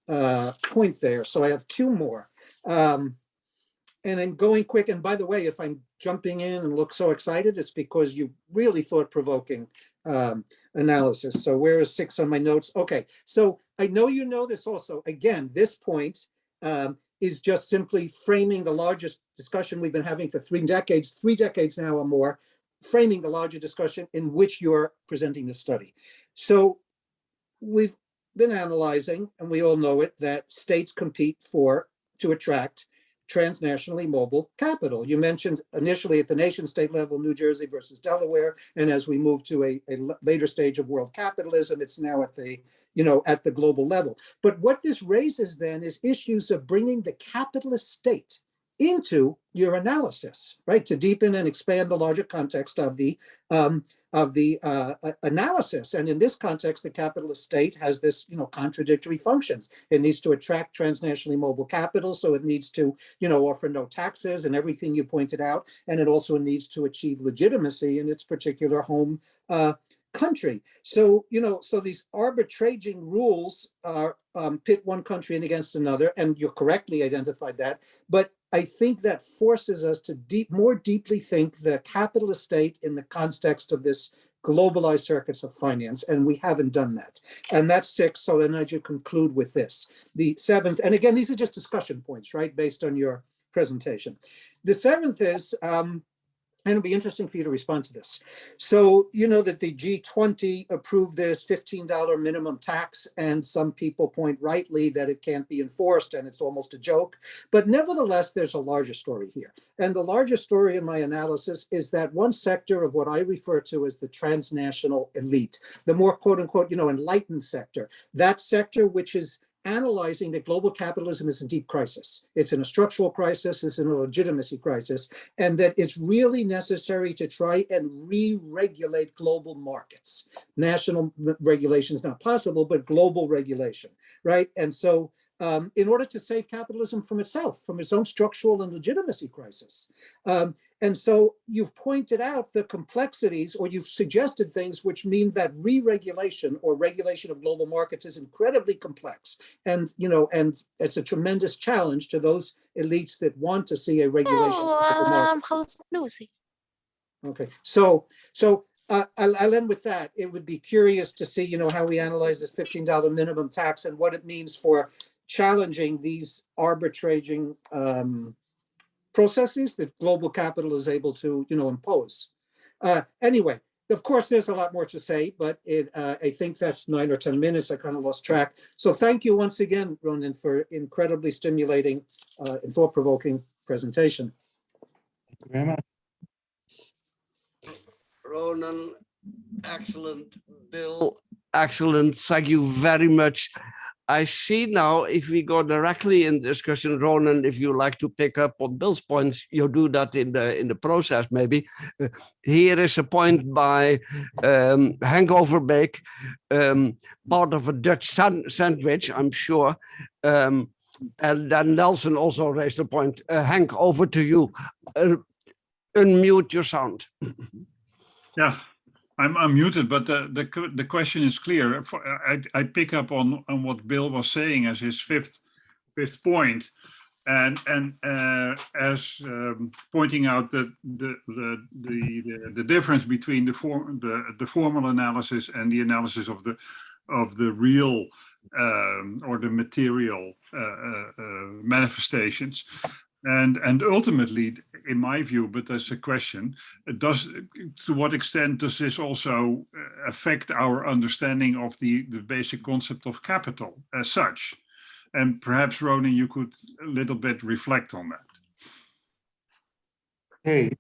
5th point there. So I have 2 more. And I'm going quick. And by the way, if I'm jumping in and look so excited, it's because you really thought-provoking analysis. So where is 6 on my notes? Okay, so I know you know this also. Again, this point is just simply framing the largest discussion we've been having for 3 decades now or more, framing the larger discussion in which you're presenting the study. So we've been analyzing, and we all know it, that states compete to attract transnationally mobile capital. You mentioned initially at the nation state level, New Jersey versus Delaware. And as we move to a later stage of world capitalism, it's now at the, at the global level. But what this raises then is issues of bringing the capitalist state into your analysis, right? To deepen and expand the larger context of the analysis. And in this context, the capitalist state has this, contradictory functions. It needs to attract transnationally mobile capital, so it needs to, offer no taxes and everything you pointed out. And it also needs to achieve legitimacy in its particular home country. So, so these arbitraging rules are pit one country in against another, and you correctly identified that. But I think that forces us to more deeply think the capitalist state in the context of this globalized circuits of finance, and we haven't done that. And that's 6, so then I should conclude with this. The 7th, and again, these are just discussion points, right, based on your presentation. The 7th is, and it'll be interesting for you to respond to this. So you know that the G20 approved this $15 minimum tax, and some people point rightly that it can't be enforced and it's almost a joke. But nevertheless, there's a larger story here. And the larger story in my analysis is that one sector of what I refer to as the transnational elite, the more quote unquote, enlightened sector, that sector which is analyzing that global capitalism is in deep crisis. It's in a structural crisis, it's in a legitimacy crisis, and that it's really necessary to try and re-regulate global markets. National regulation is not possible, but global regulation, right? And so in order to save capitalism from itself, from its own structural and legitimacy crisis. And so you've pointed out the complexities, or you've suggested things which mean that re-regulation or regulation of global markets is incredibly complex. And, and it's a tremendous challenge to those elites that want to see a regulation of markets. Okay, so I'll end with that. It would be curious to see, how we analyze this $15 minimum tax and what it means for challenging these arbitraging processes that global capital is able to, impose. Anyway, of course, there's a lot more to say, but I think that's 9 or 10 minutes. I kind of lost track. So thank you once again, Ronen, for incredibly stimulating and thought-provoking presentation. Thank you very much. Ronen, excellent. Bill, excellent. Thank you very much. I see now, if we go directly in discussion, Ronen, if you like to pick up on Bill's points, you do that in the process, maybe. Here is a point by Henk Overbeek, part of a Dutch sandwich, I'm sure. And then Nelson also raised a point. Henk, over to you. Unmute your sound. Yeah. I'm unmuted, but the question is clear. I pick up on what Bill was saying as his fifth point. and as pointing out that the difference between the formal analysis and the analysis of the real or the material manifestations. And ultimately, in my view, but that's a question, to what extent does this also affect our understanding of the basic concept of capital as such? And perhaps, Ronen, you could a little bit reflect on that. Okay.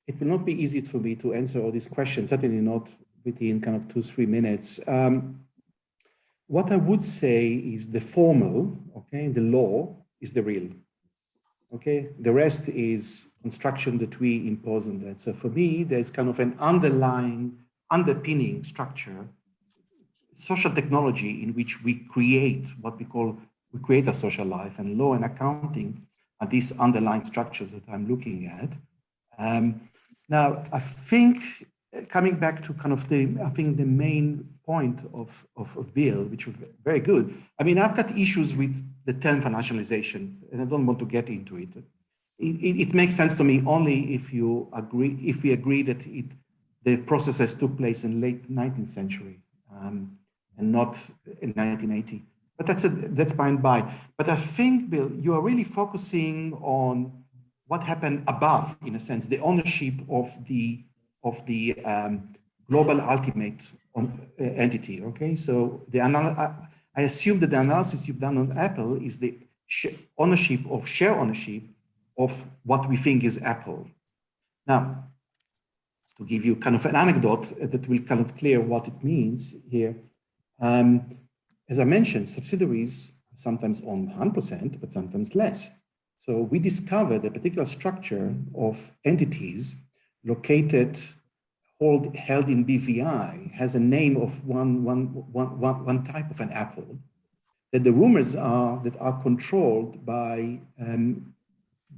It will not be easy for me to answer all these questions, certainly not within kind of 2-3 minutes. What I would say is the formal, okay, the law is the real, okay? The rest is construction that we impose on that. So for me, there's kind of an underpinning structure, social technology in which we create what we create a social life, and law and accounting are these underlying structures that I'm looking at. Now, I think coming back to kind of the main point of Bill, which was very good. I mean, I've got issues with the term financialization, and I don't want to get into it. It makes sense to me only if we agree that the processes took place in late 19th century and not in 1980. But that's by and by. But I think, Bill, you are really focusing on what happened above, in a sense, the ownership of the global ultimate entity. Okay, so I assume that the analysis you've done on Apple is the share ownership of what we think is Apple. Now, to give you kind of an anecdote that will kind of clear what it means here. As I mentioned, subsidiaries sometimes own 100%, but sometimes less. So we discovered a particular structure of entities located, held in BVI, has a name of one type of an apple, that the rumors are that are controlled by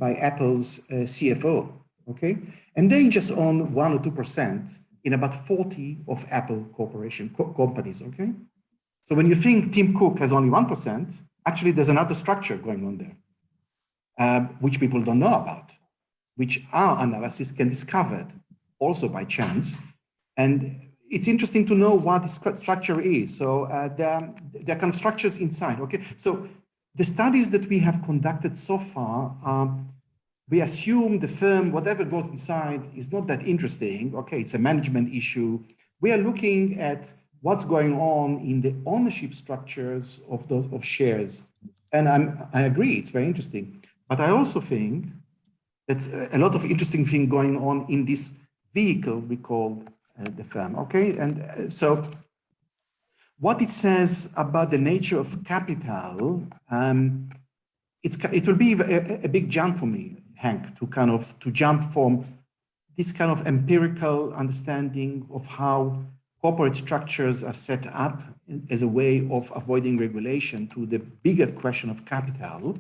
Apple's CFO, okay? And they just own 1 or 2% in about 40 of Apple corporation companies, okay? So when you think Tim Cook has only 1%, actually there's another structure going on there, which people don't know about, which our analysis can discover also by chance. And it's interesting to know what the structure is. So there are kind of structures inside, okay? So the studies that we have conducted so far, we assume the firm, whatever goes inside is not that interesting. Okay, it's a management issue. We are looking at what's going on in the ownership structures of shares. And I agree, it's very interesting. But I also think that's a lot of interesting thing going on in this vehicle we call the firm, okay? And so what it says about the nature of capital, it will be a big jump for me, Hank, to jump from this kind of empirical understanding of how corporate structures are set up as a way of avoiding regulation to the bigger question of capital.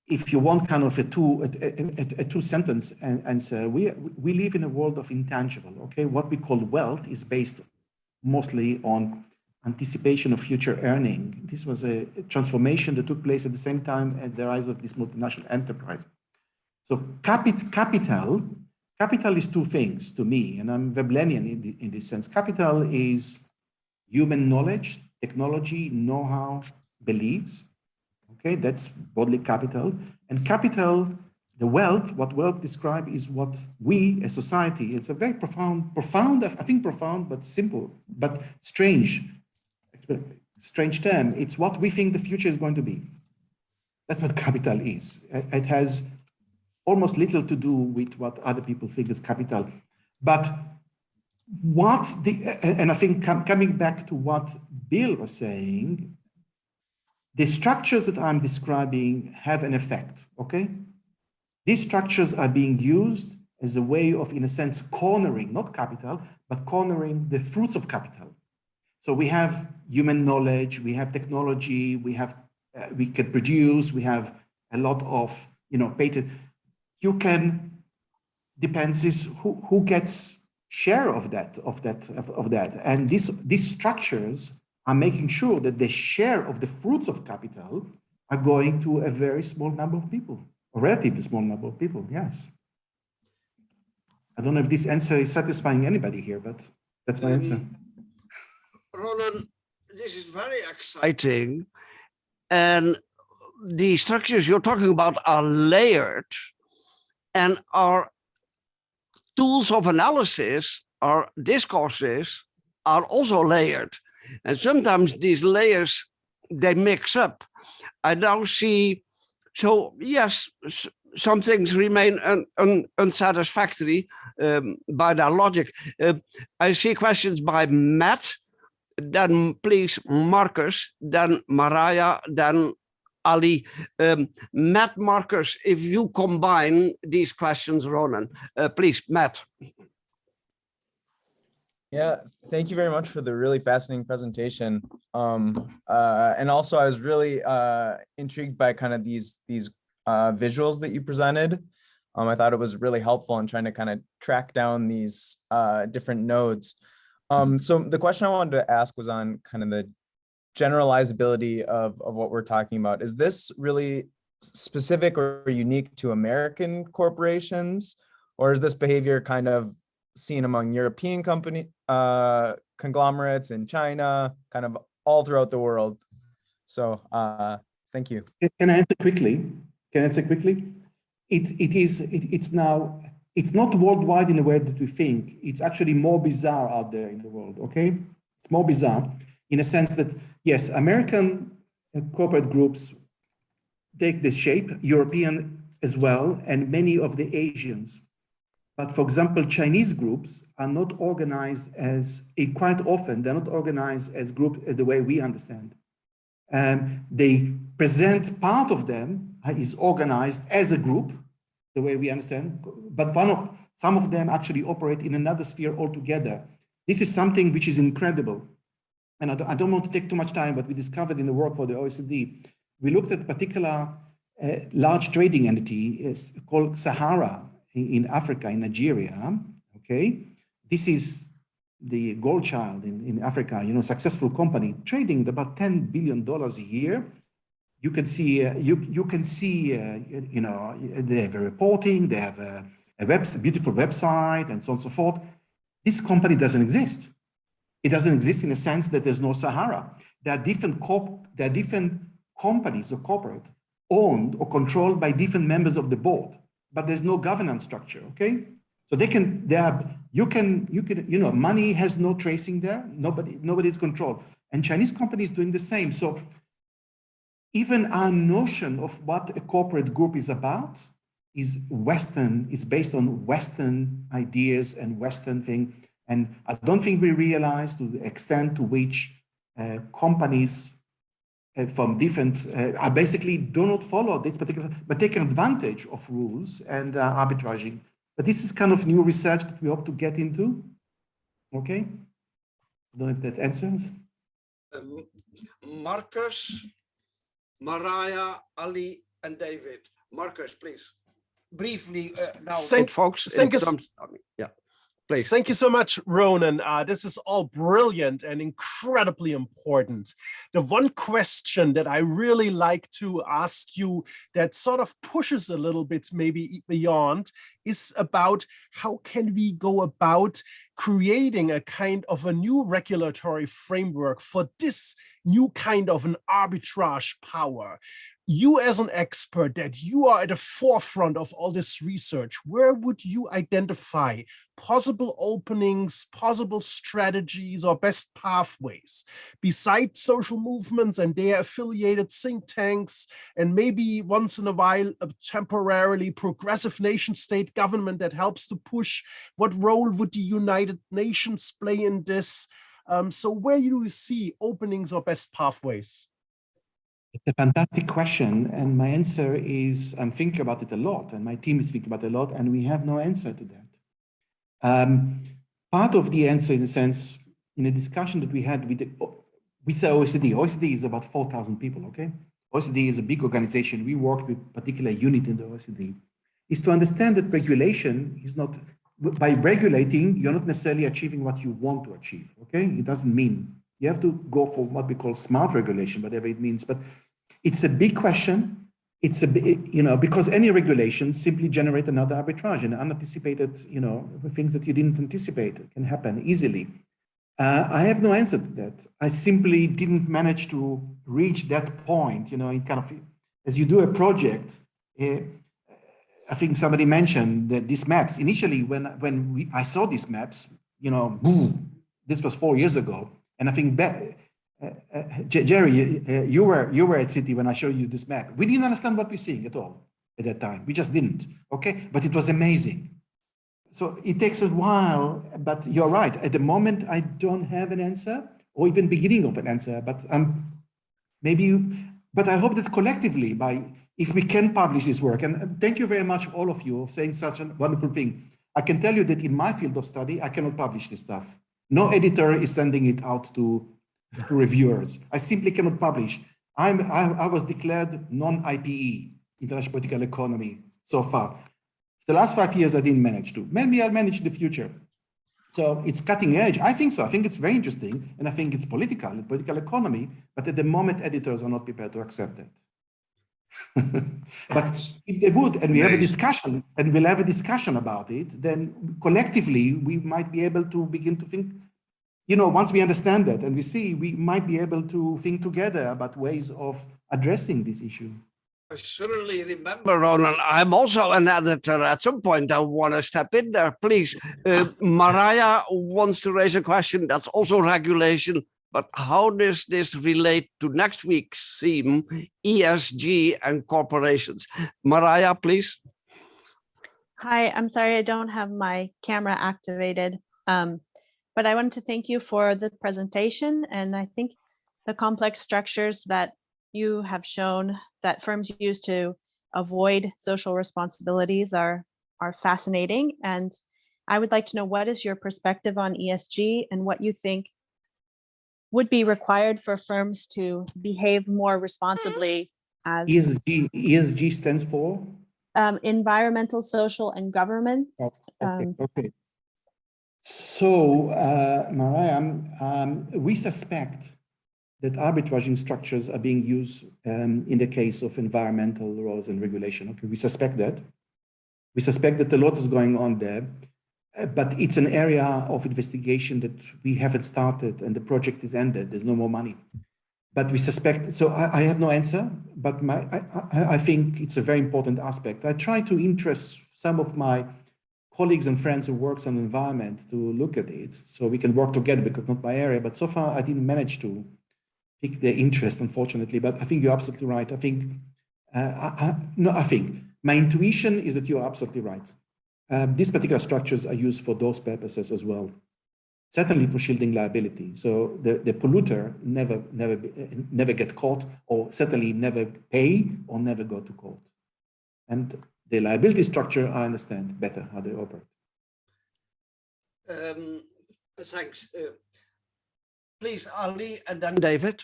If you want kind of a two-sentence answer, we live in a world of intangible, okay? What we call wealth is based mostly on anticipation of future earning. This was a transformation that took place at the same time at the rise of this multinational enterprise. So capital is two things to me, and I'm Veblennian in this sense. Capital is human knowledge, technology, know-how, beliefs. Okay, that's bodily capital. And capital, the wealth, what wealth describes is what we as society, it's a very profound, I think profound, but simple, but strange term. It's what we think the future is going to be. That's what capital is. It has almost little to do with what other people think is capital. But and I think coming back to what Bill was saying, the structures that I'm describing have an effect, okay? These structures are being used as a way of, in a sense, cornering, not capital, but cornering the fruits of capital. So we have human knowledge, we have technology, we can produce, we have a lot of, patent. You can, depends is who gets share of that. And these structures are making sure that the share of the fruits of capital are going to a very small number of people, a relatively small number of people, yes. I don't know if this answer is satisfying anybody here, but that's my answer. Ronen, this is very exciting. And the structures you're talking about are layered, and our tools of analysis, our discourses, are also layered. And sometimes these layers, they mix up. I now see, so yes, some things remain unsatisfactory by their logic. I see questions by Matt, then please Marcus, then Mariah, then Ali. Matt, Marcus, if you combine these questions, Ronen, please, Matt. Yeah, thank you very much for the really fascinating presentation. And also I was really intrigued by kind of these visuals that you presented. I thought it was really helpful in trying to kind of track down these different nodes. So the question I wanted to ask was on kind of the generalizability of what we're talking about. Is this really specific or unique to American corporations, or is this behavior kind of seen among European conglomerates in China, kind of all throughout the world? So thank you. Can I answer quickly? It's not worldwide in the way that we think. It's actually more bizarre out there in the world, okay? It's more bizarre in a sense that, yes, American corporate groups take this shape, European as well, and many of the Asians. But for example, Chinese groups are not organized quite often, they're not organized as groups the way we understand. They present part of them is organized as a group, the way we understand, but some of them actually operate in another sphere altogether. This is something which is incredible. And I don't want to take too much time, but we discovered in the work for the OECD, we looked at a particular large trading entity called Sahara in Africa, in Nigeria, okay? This is the gold child in Africa, successful company, trading about $10 billion a year. You can see, they have a reporting, they have a beautiful website, and so on and so forth. This company doesn't exist. It doesn't exist in the sense that there's no Sahara. There are different companies or corporate owned or controlled by different members of the board, but there's no governance structure. Okay, so money has no tracing there. Nobody's controlled, and Chinese companies doing the same. So even our notion of what a corporate group is about is Western, it's based on Western ideas and Western thing. And I don't think we realize to the extent to which companies from different, basically do not follow this particular, but take advantage of rules and arbitraging. But this is kind of new research that we hope to get into. Okay, I don't know if that answers. Marcus, Mariah, Ali, and David. Marcus, please. Briefly, now, folks. Thank you. Yeah, please. Thank you so much, Ronen. This is all brilliant and incredibly important. The one question that I really like to ask you that sort of pushes a little bit maybe beyond is about how can we go about creating a kind of a new regulatory framework for this new kind of an arbitrage power. You as an expert, that you are at the forefront of all this research, where would you identify possible openings, possible strategies, or best pathways besides social movements and their affiliated think tanks, and maybe once in a while a temporarily progressive nation state government that helps to push? What role would the United Nations play in this? So where do you see openings or best pathways? It's a fantastic question, and my answer is I'm thinking about it a lot, and my team is thinking about it a lot, and we have no answer to that. Part of the answer, in a sense, in a discussion that we had with OECD. OECD is about 4,000 people, okay? OECD is a big organization. We worked with a particular unit in the OECD. Is to understand that regulation is not, by regulating, you're not necessarily achieving what you want to achieve, okay? It doesn't mean You have to go for what we call smart regulation, whatever it means. But it's a big question. It's a big, because any regulation simply generate another arbitrage and unanticipated, things that you didn't anticipate can happen easily. I have no answer to that. I simply didn't manage to reach that point, in kind of, as you do a project, I think somebody mentioned that these maps, initially when I saw these maps, boom, this was 4 years ago. And I think Jerry, you were at City when I showed you this map. We didn't understand what we're seeing at all at that time. We just didn't, okay? But it was amazing. So it takes a while, but you're right. At the moment, I don't have an answer or even beginning of an answer, but but I hope that collectively, if we can publish this work, and thank you very much, all of you, for saying such a wonderful thing. I can tell you that in my field of study, I cannot publish this stuff. No editor is sending it out to reviewers. I simply cannot publish. I was declared non-IPE, International Political Economy, so far. The last 5 years, I didn't manage to. Maybe I'll manage in the future. So it's cutting edge. I think so. I think it's very interesting. And I think it's political economy. But at the moment, editors are not prepared to accept that. But if they would, and we have a discussion, and we'll have a discussion about it, then collectively, we might be able to begin to think, once we understand that and we see, we might be able to think together about ways of addressing this issue. I certainly remember, Ronen. I'm also an editor. At some point, I want to step in there, please. Mariah wants to raise a question. That's also regulation. But how does this relate to next week's theme, ESG and corporations? Mariah, please. Hi, I'm sorry I don't have my camera activated, but I wanted to thank you for the presentation. And I think the complex structures that you have shown that firms use to avoid social responsibilities are fascinating. And I would like to know, what is your perspective on ESG and what you think would be required for firms to behave more responsibly as ESG stands for? Environmental, social, and government. Okay. So, Mariah, we suspect that arbitraging structures are being used in the case of environmental laws and regulation. Okay, we suspect that. We suspect that a lot is going on there, but it's an area of investigation that we haven't started and the project is ended. There's no more money. But we suspect, so I have no answer, but I think it's a very important aspect. I try to interest some of my colleagues and friends who works on environment to look at it so we can work together, because not my area, but so far I didn't manage to pick their interest, unfortunately, but I think you're absolutely right. I think, I think my intuition is that you're absolutely right. These particular structures are used for those purposes as well. Certainly for shielding liability. So the polluter never get caught, or certainly never pay or never go to court. And the liability structure, I understand better how they operate. Thanks. Please, Ali, and then David.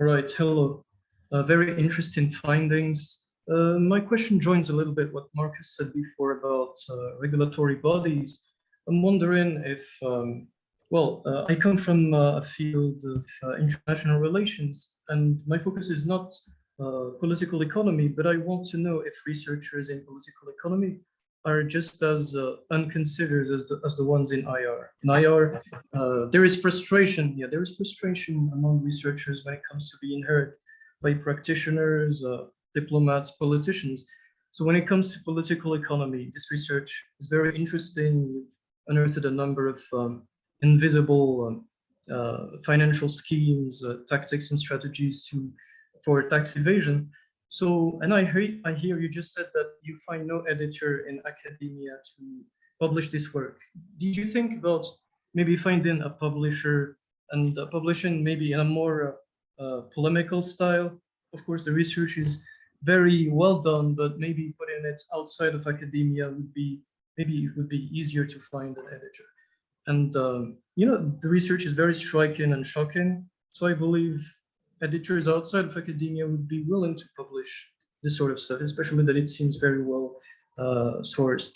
All right, hello. Very interesting findings. My question joins a little bit what Marcus said before about regulatory bodies. I'm wondering if, I come from a field of international relations, and my focus is not political economy, but I want to know if researchers in political economy are just as unconsidered as the ones in IR. In IR, there is frustration. Yeah, there is frustration among researchers when it comes to being heard by practitioners, diplomats, politicians. So when it comes to political economy, this research is very interesting. You've unearthed a number of invisible financial schemes, tactics and strategies for tax evasion. So, and I hear you just said that you find no editor in academia to publish this work. Did you think about maybe finding a publisher and publishing maybe in a more polemical style? Of course, the research is very well done, but maybe putting it outside of academia would be, maybe it would be easier to find an editor. And, the research is very striking and shocking. So I believe editors outside of academia would be willing to publish this sort of stuff, especially that it seems very well sourced.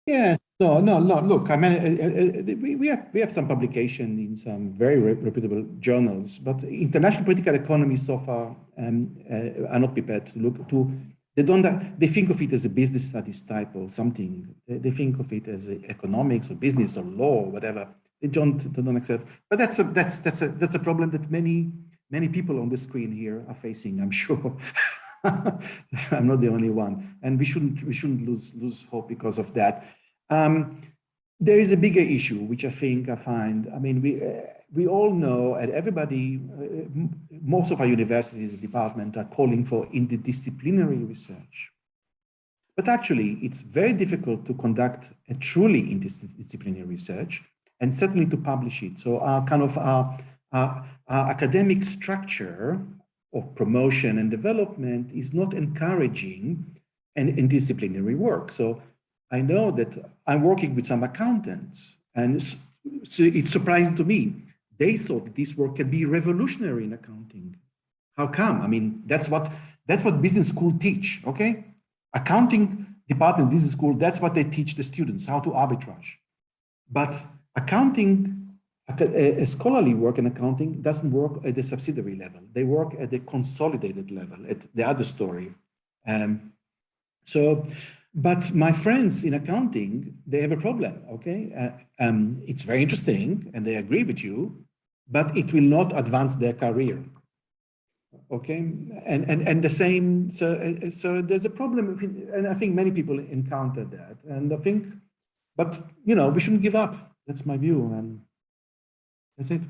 Yes, No, no, no. Look, I mean, we have some publication in some very reputable journals, but international political economy so far are not prepared to look to. They think of it as a business studies type or something. They think of it as economics or business or law or whatever. They don't accept. But that's a problem that many people on the screen here are facing, I'm sure. I'm not the only one, and we shouldn't lose hope because of that. There is a bigger issue, which I find. I mean, we all know, and everybody, most of our universities and departments are calling for interdisciplinary research. But actually, it's very difficult to conduct a truly interdisciplinary research, and certainly to publish it. So our academic structure of promotion and development is not encouraging an interdisciplinary work. So I know that I'm working with some accountants, and so it's surprising to me. They thought that this work can be revolutionary in accounting. How come? I mean, that's what business school teach, okay? Accounting department, business school, that's what they teach the students, how to arbitrage. But accounting, a scholarly work in accounting doesn't work at the subsidiary level. They work at the consolidated level, at the other story. But my friends in accounting, they have a problem, okay? It's very interesting, and they agree with you, but it will not advance their career, okay? And the same, so there's a problem, and I think many people encounter that, and I think, but you know, we shouldn't give up. That's my view, and that's it.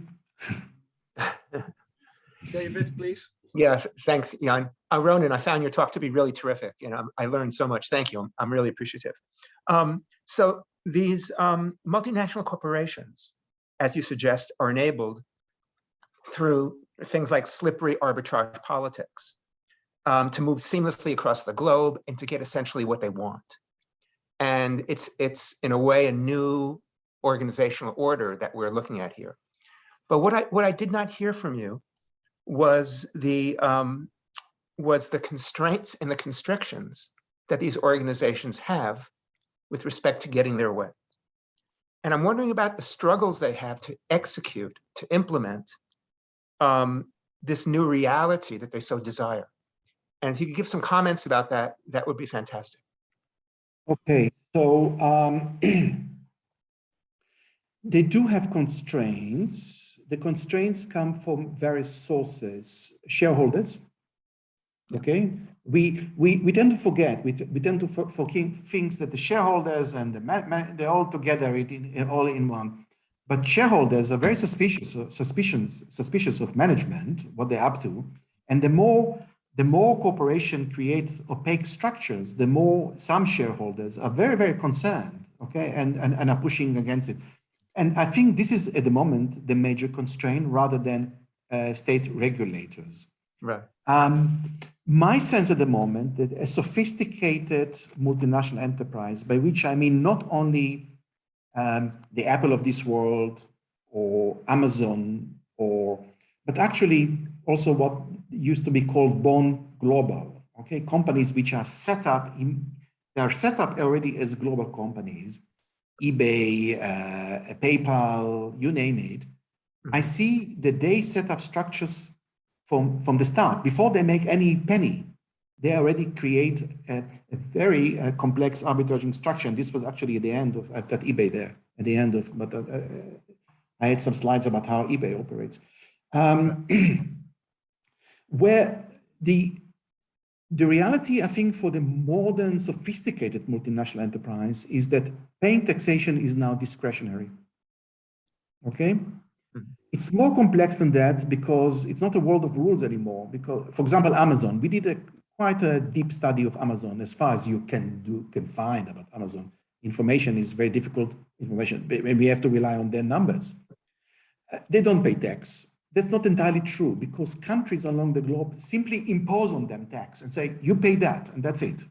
David, please. Yeah, thanks, Jan. Ronen, I found your talk to be really terrific. You know, I learned so much. Thank you. I'm really appreciative. So these multinational corporations, as you suggest, are enabled through things like slippery arbitrage politics to move seamlessly across the globe and to get essentially what they want. And it's in a way a new organizational order that we're looking at here. But what I did not hear from you was the constraints and the constrictions that these organizations have with respect to getting their way. And I'm wondering about the struggles they have to execute, to implement this new reality that they so desire. And if you could give some comments about that, that would be fantastic. Okay, so they do have constraints. The constraints come from various sources. Shareholders, okay? We tend to forget, we tend to forget things that the shareholders and they're all together, all in one. But shareholders are very suspicious of management, what they're up to. And the more corporation creates opaque structures, the more some shareholders are very, very concerned, okay, and are pushing against it. And I think this is at the moment the major constraint rather than state regulators. Right. My sense at the moment that a sophisticated multinational enterprise, by which I mean not only the Apple of this world or Amazon, but actually also what used to be called born global, okay, companies which are set up already as global companies, eBay, PayPal, you name it. I see that they set up structures from the start. Before they make any penny, they already create a very complex arbitraging structure. And this was actually at the end of, I've got eBay there, at the end of, but I had some slides about how eBay operates. Where the reality, I think, for the modern sophisticated multinational enterprise is that paying taxation is now discretionary, okay? It's more complex than that because it's not a world of rules anymore. Because, for example, Amazon, we did quite a deep study of Amazon as far as you can find about Amazon. Information is very difficult information. We have to rely on their numbers. They don't pay tax. That's not entirely true because countries along the globe simply impose on them tax and say, you pay that, and that's it,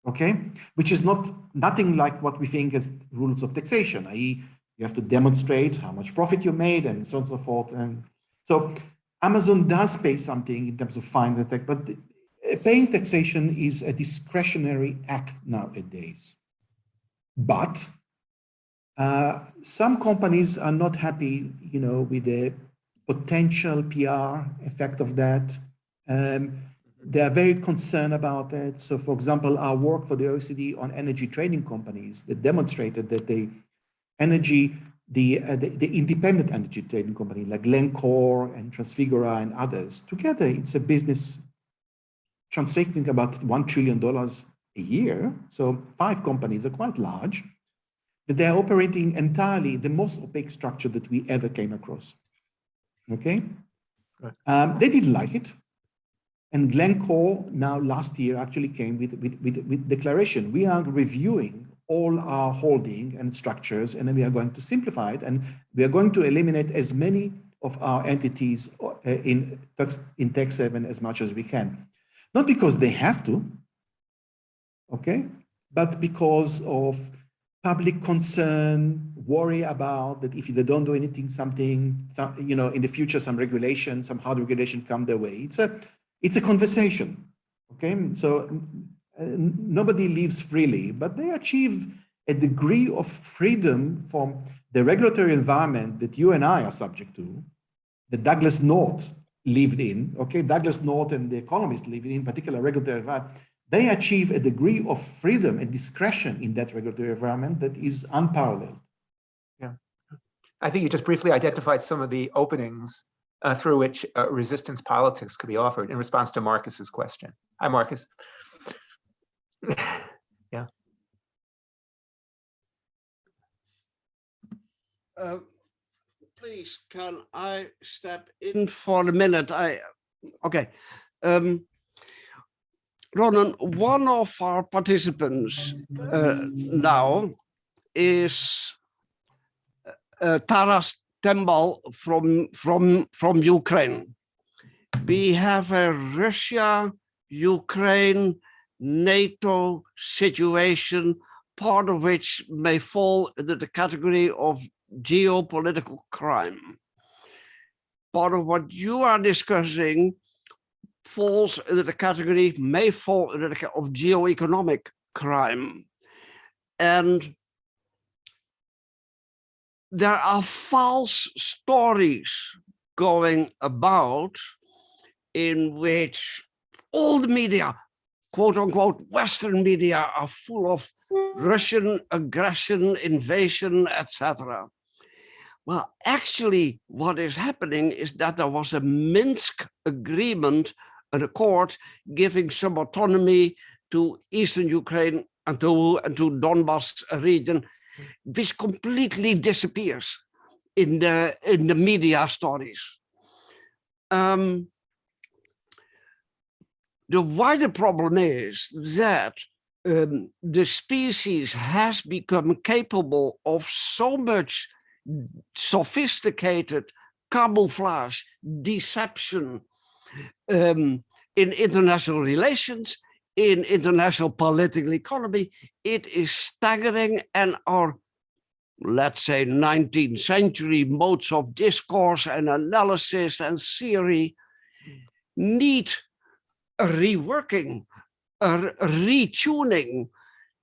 okay? Which is nothing like what we think as rules of taxation, i.e. you have to demonstrate how much profit you made and so on and so forth. And so Amazon does pay something in terms of fines and tax, but paying taxation is a discretionary act nowadays. But Some companies are not happy, you know, with the potential PR effect of that. They are very concerned about it. So, for example, our work for the OECD on energy trading companies that demonstrated that the independent energy trading company like Glencore and Transfigura and others, together it's a business translating about $1 trillion a year. So 5 companies are quite large, that they're operating entirely the most opaque structure that we ever came across. Okay? Right. They didn't like it. And Glencore now last year actually came with declaration. We are reviewing all our holding and structures, and then we are going to simplify it, and we are going to eliminate as many of our entities in Tax 7 as much as we can. Not because they have to, okay, but because of public concern, worry about that if they don't do anything, you know, in the future, some regulation, some hard regulation come their way. It's a conversation, okay? So nobody lives freely, but they achieve a degree of freedom from the regulatory environment that you and I are subject to, that Douglas North lived in, okay? Douglas North and the economists lived in particular regulatory environment. They achieve a degree of freedom and discretion in that regulatory environment that is unparalleled. Yeah, I think you just briefly identified some of the openings through which resistance politics could be offered in response to Marcus's question. Hi, Marcus. Yeah. Please, can I step in for a minute? Okay. Ronen, one of our participants now is Taras Tembal from Ukraine. We have a Russia, Ukraine, NATO situation, part of which may fall into the category of geopolitical crime. Part of what you are discussing falls into the category, may fall into the category of geoeconomic crime. And there are false stories going about in which all the media, quote unquote, Western media, are full of Russian aggression, invasion, etc. Well, actually, what is happening is that there was a Minsk agreement, an accord giving some autonomy to Eastern Ukraine and to Donbass region, which completely disappears in the media stories. The wider problem is that the species has become capable of so much sophisticated camouflage, deception in international relations, in international political economy. It is staggering, and our, let's say, 19th century modes of discourse and analysis and theory need a reworking, a retuning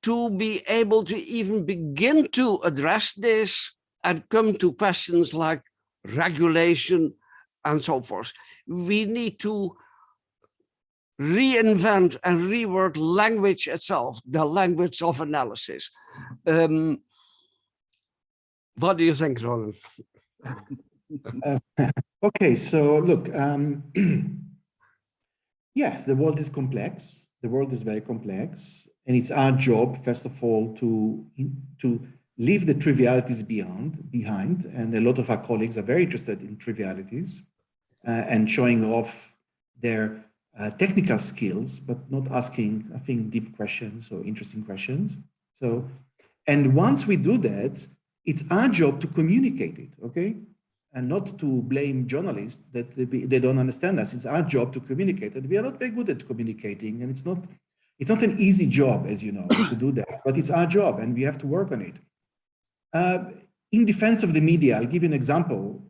to be able to even begin to address this and come to questions like regulation and so forth. We need to reinvent and rework language itself, the language of analysis. What do you think, Ronen? Okay, so look, yes, the world is complex. The world is very complex, and it's our job, first of all, to leave the trivialities behind. And a lot of our colleagues are very interested in trivialities and showing off their technical skills, but not asking, I think, deep questions or interesting questions. So, and once we do that, it's our job to communicate it, okay? And not to blame journalists that they don't understand us. It's our job to communicate, and we are not very good at communicating, and it's not an easy job, as you know, to do that, but it's our job, and we have to work on it. In defense of the media, I'll give you an example.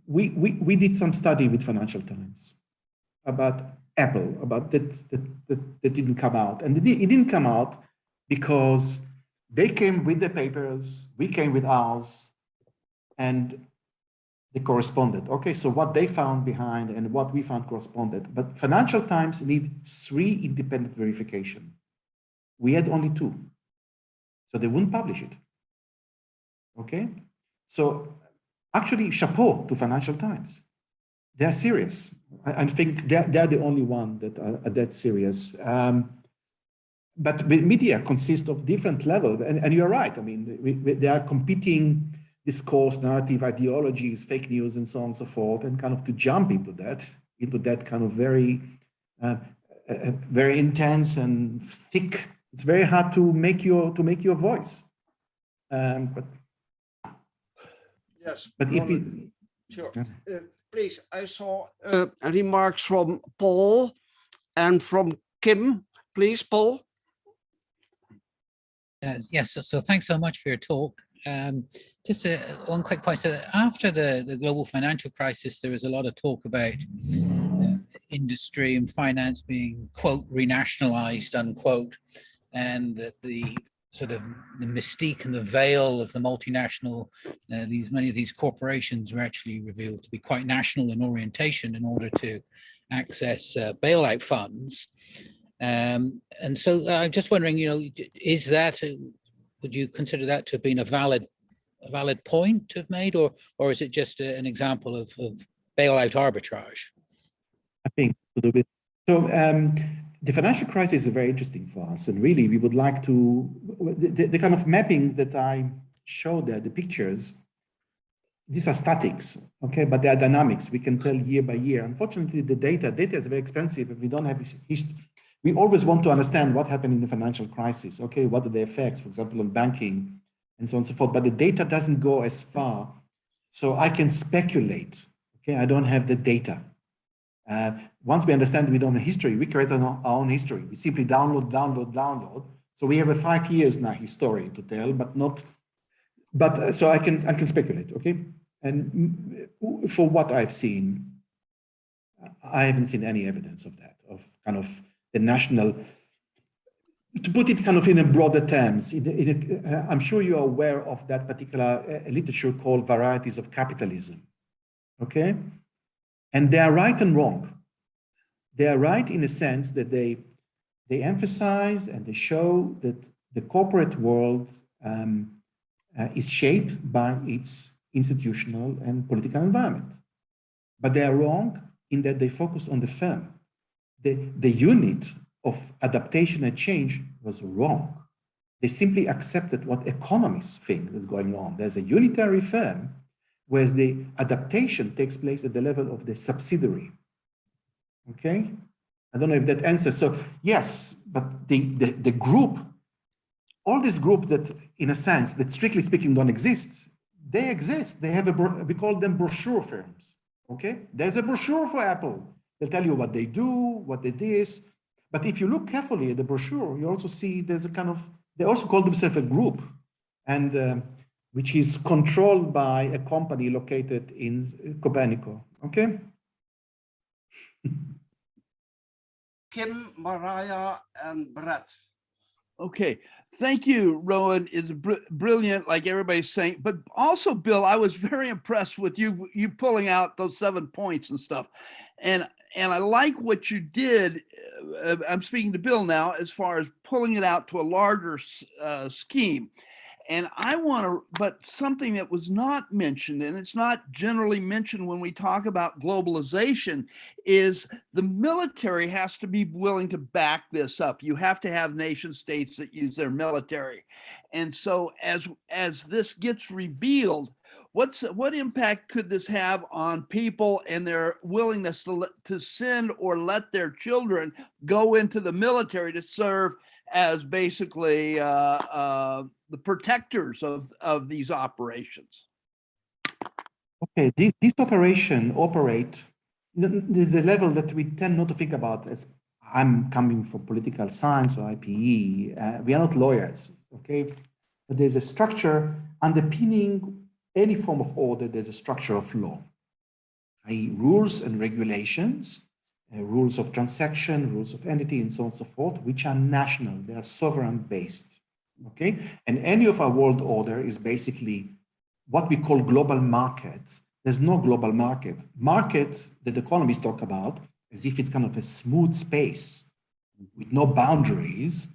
We did some study with Financial Times about Apple, about that didn't come out, and it didn't come out because they came with the papers, we came with ours, and they corresponded. Okay, so what they found behind and what we found corresponded. But Financial Times need 3 independent verification. We had only 2. So they wouldn't publish it. Okay, so actually, chapeau to Financial Times. They are serious. I think they're the only one that are that serious. But media consists of different levels, and you're right. I mean, they are competing discourse, narrative, ideologies, fake news, and so on and so forth, and kind of to jump into that kind of very, very intense and thick. It's very hard to make your voice. But yes, if we, sure. Please, I saw remarks from Paul and from Kim. Please, Paul. Yes, so thanks so much for your talk. Just one quick point. So after the global financial crisis, there was a lot of talk about industry and finance being, quote, renationalized, unquote, and that the sort of the mystique and the veil of the multinational, many of these corporations were actually revealed to be quite national in orientation in order to access bailout funds. And so I'm just wondering, is that, would you consider that to have been a valid point to have made, or is it just an example of bailout arbitrage? I think a little bit. So the financial crisis is very interesting for us, and really we would like to, the kind of mappings that I showed there, the pictures, these are statics, okay, but they are dynamics. We can tell year by year. Unfortunately, the data is very expensive, and we don't have history. We always want to understand what happened in the financial crisis. Okay, what are the effects, for example, on banking and so on and so forth. But the data doesn't go as far. So I can speculate. Okay, I don't have the data. Once we understand we don't have history, we create our own history. We simply download. So we have a 5 years now history to tell, but so I can speculate. Okay, and for what I've seen, I haven't seen any evidence of that, of kind of the national, to put it kind of in a broader terms. I'm sure you're aware of that particular literature called Varieties of Capitalism, okay? And they are right and wrong. They are right in the sense that they emphasize and they show that the corporate world is shaped by its institutional and political environment. But they are wrong in that they focus on the firm. The unit of adaptation and change was wrong. They simply accepted what economists think is going on. There's a unitary firm, whereas the adaptation takes place at the level of the subsidiary. Okay? I don't know if that answers. So yes, but the group, all this group that, in a sense, that strictly speaking don't exist, they exist. They have we call them brochure firms. Okay? There's a brochure for Apple. They'll tell you what they do, what it is. But if you look carefully at the brochure, you also see there's a kind of, they also call themselves a group, and which is controlled by a company located in Copernico. Okay? Kim, Mariah, and Brett. Okay. Thank you, Rowan. It's brilliant, like everybody's saying. But also, Bill, I was very impressed with you pulling out those 7 points and stuff. And I like what you did. I'm speaking to Bill now as far as pulling it out to a larger scheme. And I want to, but something that was not mentioned, and it's not generally mentioned when we talk about globalization, is the military has to be willing to back this up. You have to have nation states that use their military. And so as this gets revealed, what impact could this have on people and their willingness to send or let their children go into the military to serve as basically the protectors of these operations? Okay, this operation operate, there's a level that we tend not to think about. As I'm coming from political science or IPE, we are not lawyers, okay? But there's a structure underpinning any form of order. There's a structure of law, i.e. rules and regulations, rules of transaction, rules of entity, and so on and so forth, which are national, they are sovereign based, Okay, and any of our world order is basically what we call global markets. There's no global market. Markets that economists talk about as if it's kind of a smooth space with no boundaries.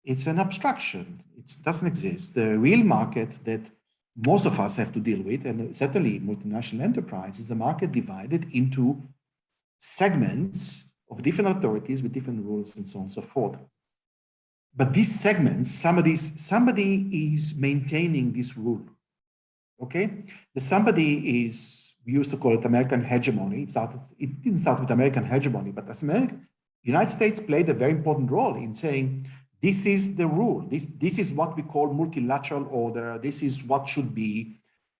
It's an abstraction. It doesn't exist. The real market that most of us have to deal with, and certainly multinational enterprise, is a market divided into segments of different authorities with different rules and so on and so forth. But these segments, somebody is maintaining this rule. Okay, the somebody is, we used to call it American hegemony. It didn't start with American hegemony, but as United States played a very important role in saying, this is the rule. This is what we call multilateral order. This is what should be.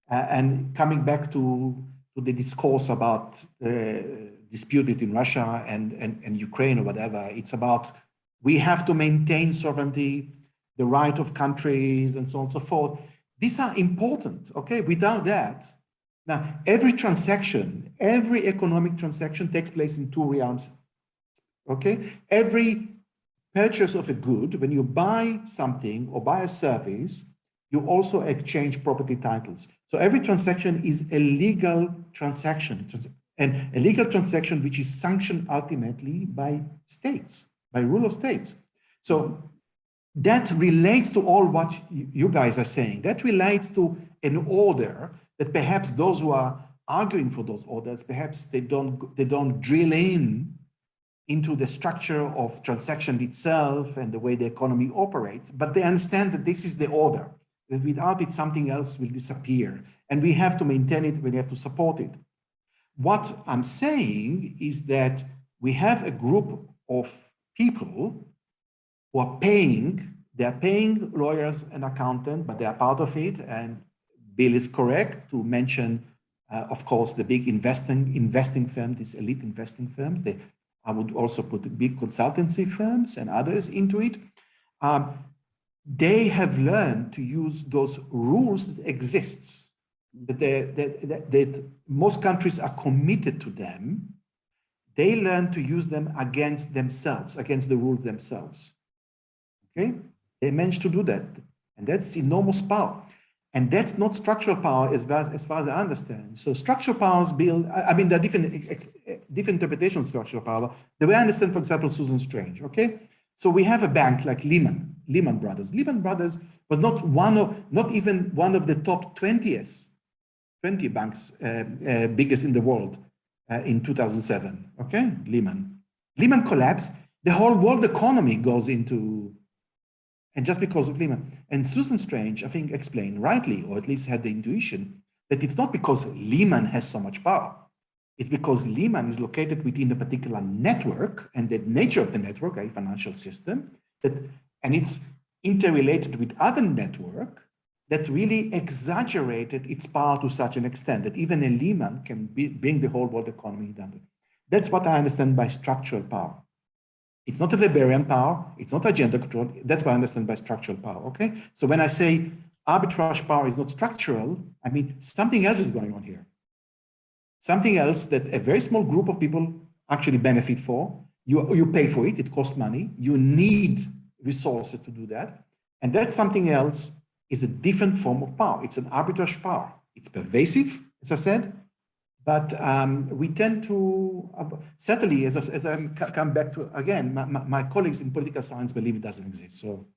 And coming back to the discourse about the dispute between Russia and Ukraine or whatever, it's about we have to maintain sovereignty, the right of countries, and so on and so forth. These are important, okay? Without that, now every transaction, every economic transaction takes place in two realms, okay? Every purchase of a good, when you buy something or buy a service, you also exchange property titles. So every transaction is a legal transaction, and a legal transaction which is sanctioned ultimately by states, by rule of states. So that relates to all what you guys are saying. That relates to an order that perhaps those who are arguing for those orders, perhaps they don't drill into the structure of transaction itself and the way the economy operates, but they understand that this is the order, that without it, something else will disappear. And we have to maintain it, we have to support it. What I'm saying is that we have a group of people who are they're paying lawyers and accountants, but they are part of it. And Bill is correct to mention, of course, the big investing firms, these elite investing firms. I would also put big consultancy firms and others into it. They have learned to use those rules that exist, that most countries are committed to them. They learn to use them against themselves, against the rules themselves. Okay, they managed to do that, and that's enormous power. And that's not structural power as far as I understand. So structural powers build, I mean, there are different interpretations of structural power. The way I understand, for example, Susan Strange, okay? So we have a bank like Lehman Brothers. Lehman Brothers was not even one of the top 20 banks biggest in the world in 2007, okay? Lehman collapsed, the whole world economy goes into, and just because of Lehman. And Susan Strange, I think, explained rightly, or at least had the intuition, that it's not because Lehman has so much power. It's because Lehman is located within a particular network, and the nature of the network, a financial system, and it's interrelated with other network that really exaggerated its power to such an extent that even a Lehman can bring the whole world economy down. That's what I understand by structural power. It's not a Weberian power. It's not agenda control. That's what I understand by structural power, okay? So when I say arbitrage power is not structural, I mean, something else is going on here. Something else that a very small group of people actually benefit for. You pay for it, it costs money. You need resources to do that. And that something else is a different form of power. It's an arbitrage power. It's pervasive, as I said, but we tend to, certainly, as I come back to, again, my colleagues in political science believe it doesn't exist, so.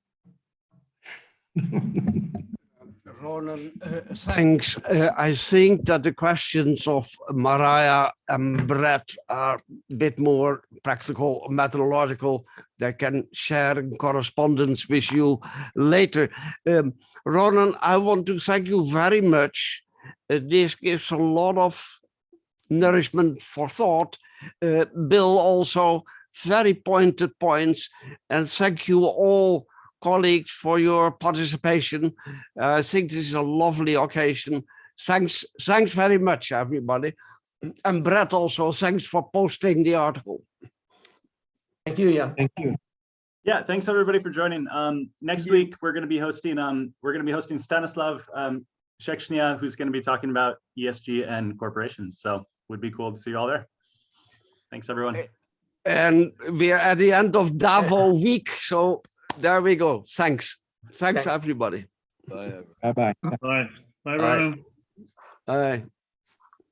Ronen, thanks. I think that the questions of Mariah and Brett are a bit more practical, methodological. They can share in correspondence with you later. Ronen, I want to thank you very much. This gives a lot of nourishment for thought. Bill also very pointed points, and thank you all colleagues for your participation. I think this is a lovely occasion. Thanks very much, everybody. And Brett also, thanks for posting the article. Thank you, Jan. Thank you. Yeah, thanks everybody for joining. Next week we're going to be hosting Stanislav Shechnia, who's going to be talking about ESG and corporations. So would be cool to see you all there. Thanks everyone. And we are at the end of Davos week, so there we go. Thanks. Thanks, Thanks. everybody. Bye. Bye-bye. Bye. Bye, Bye. Ronen. Bye.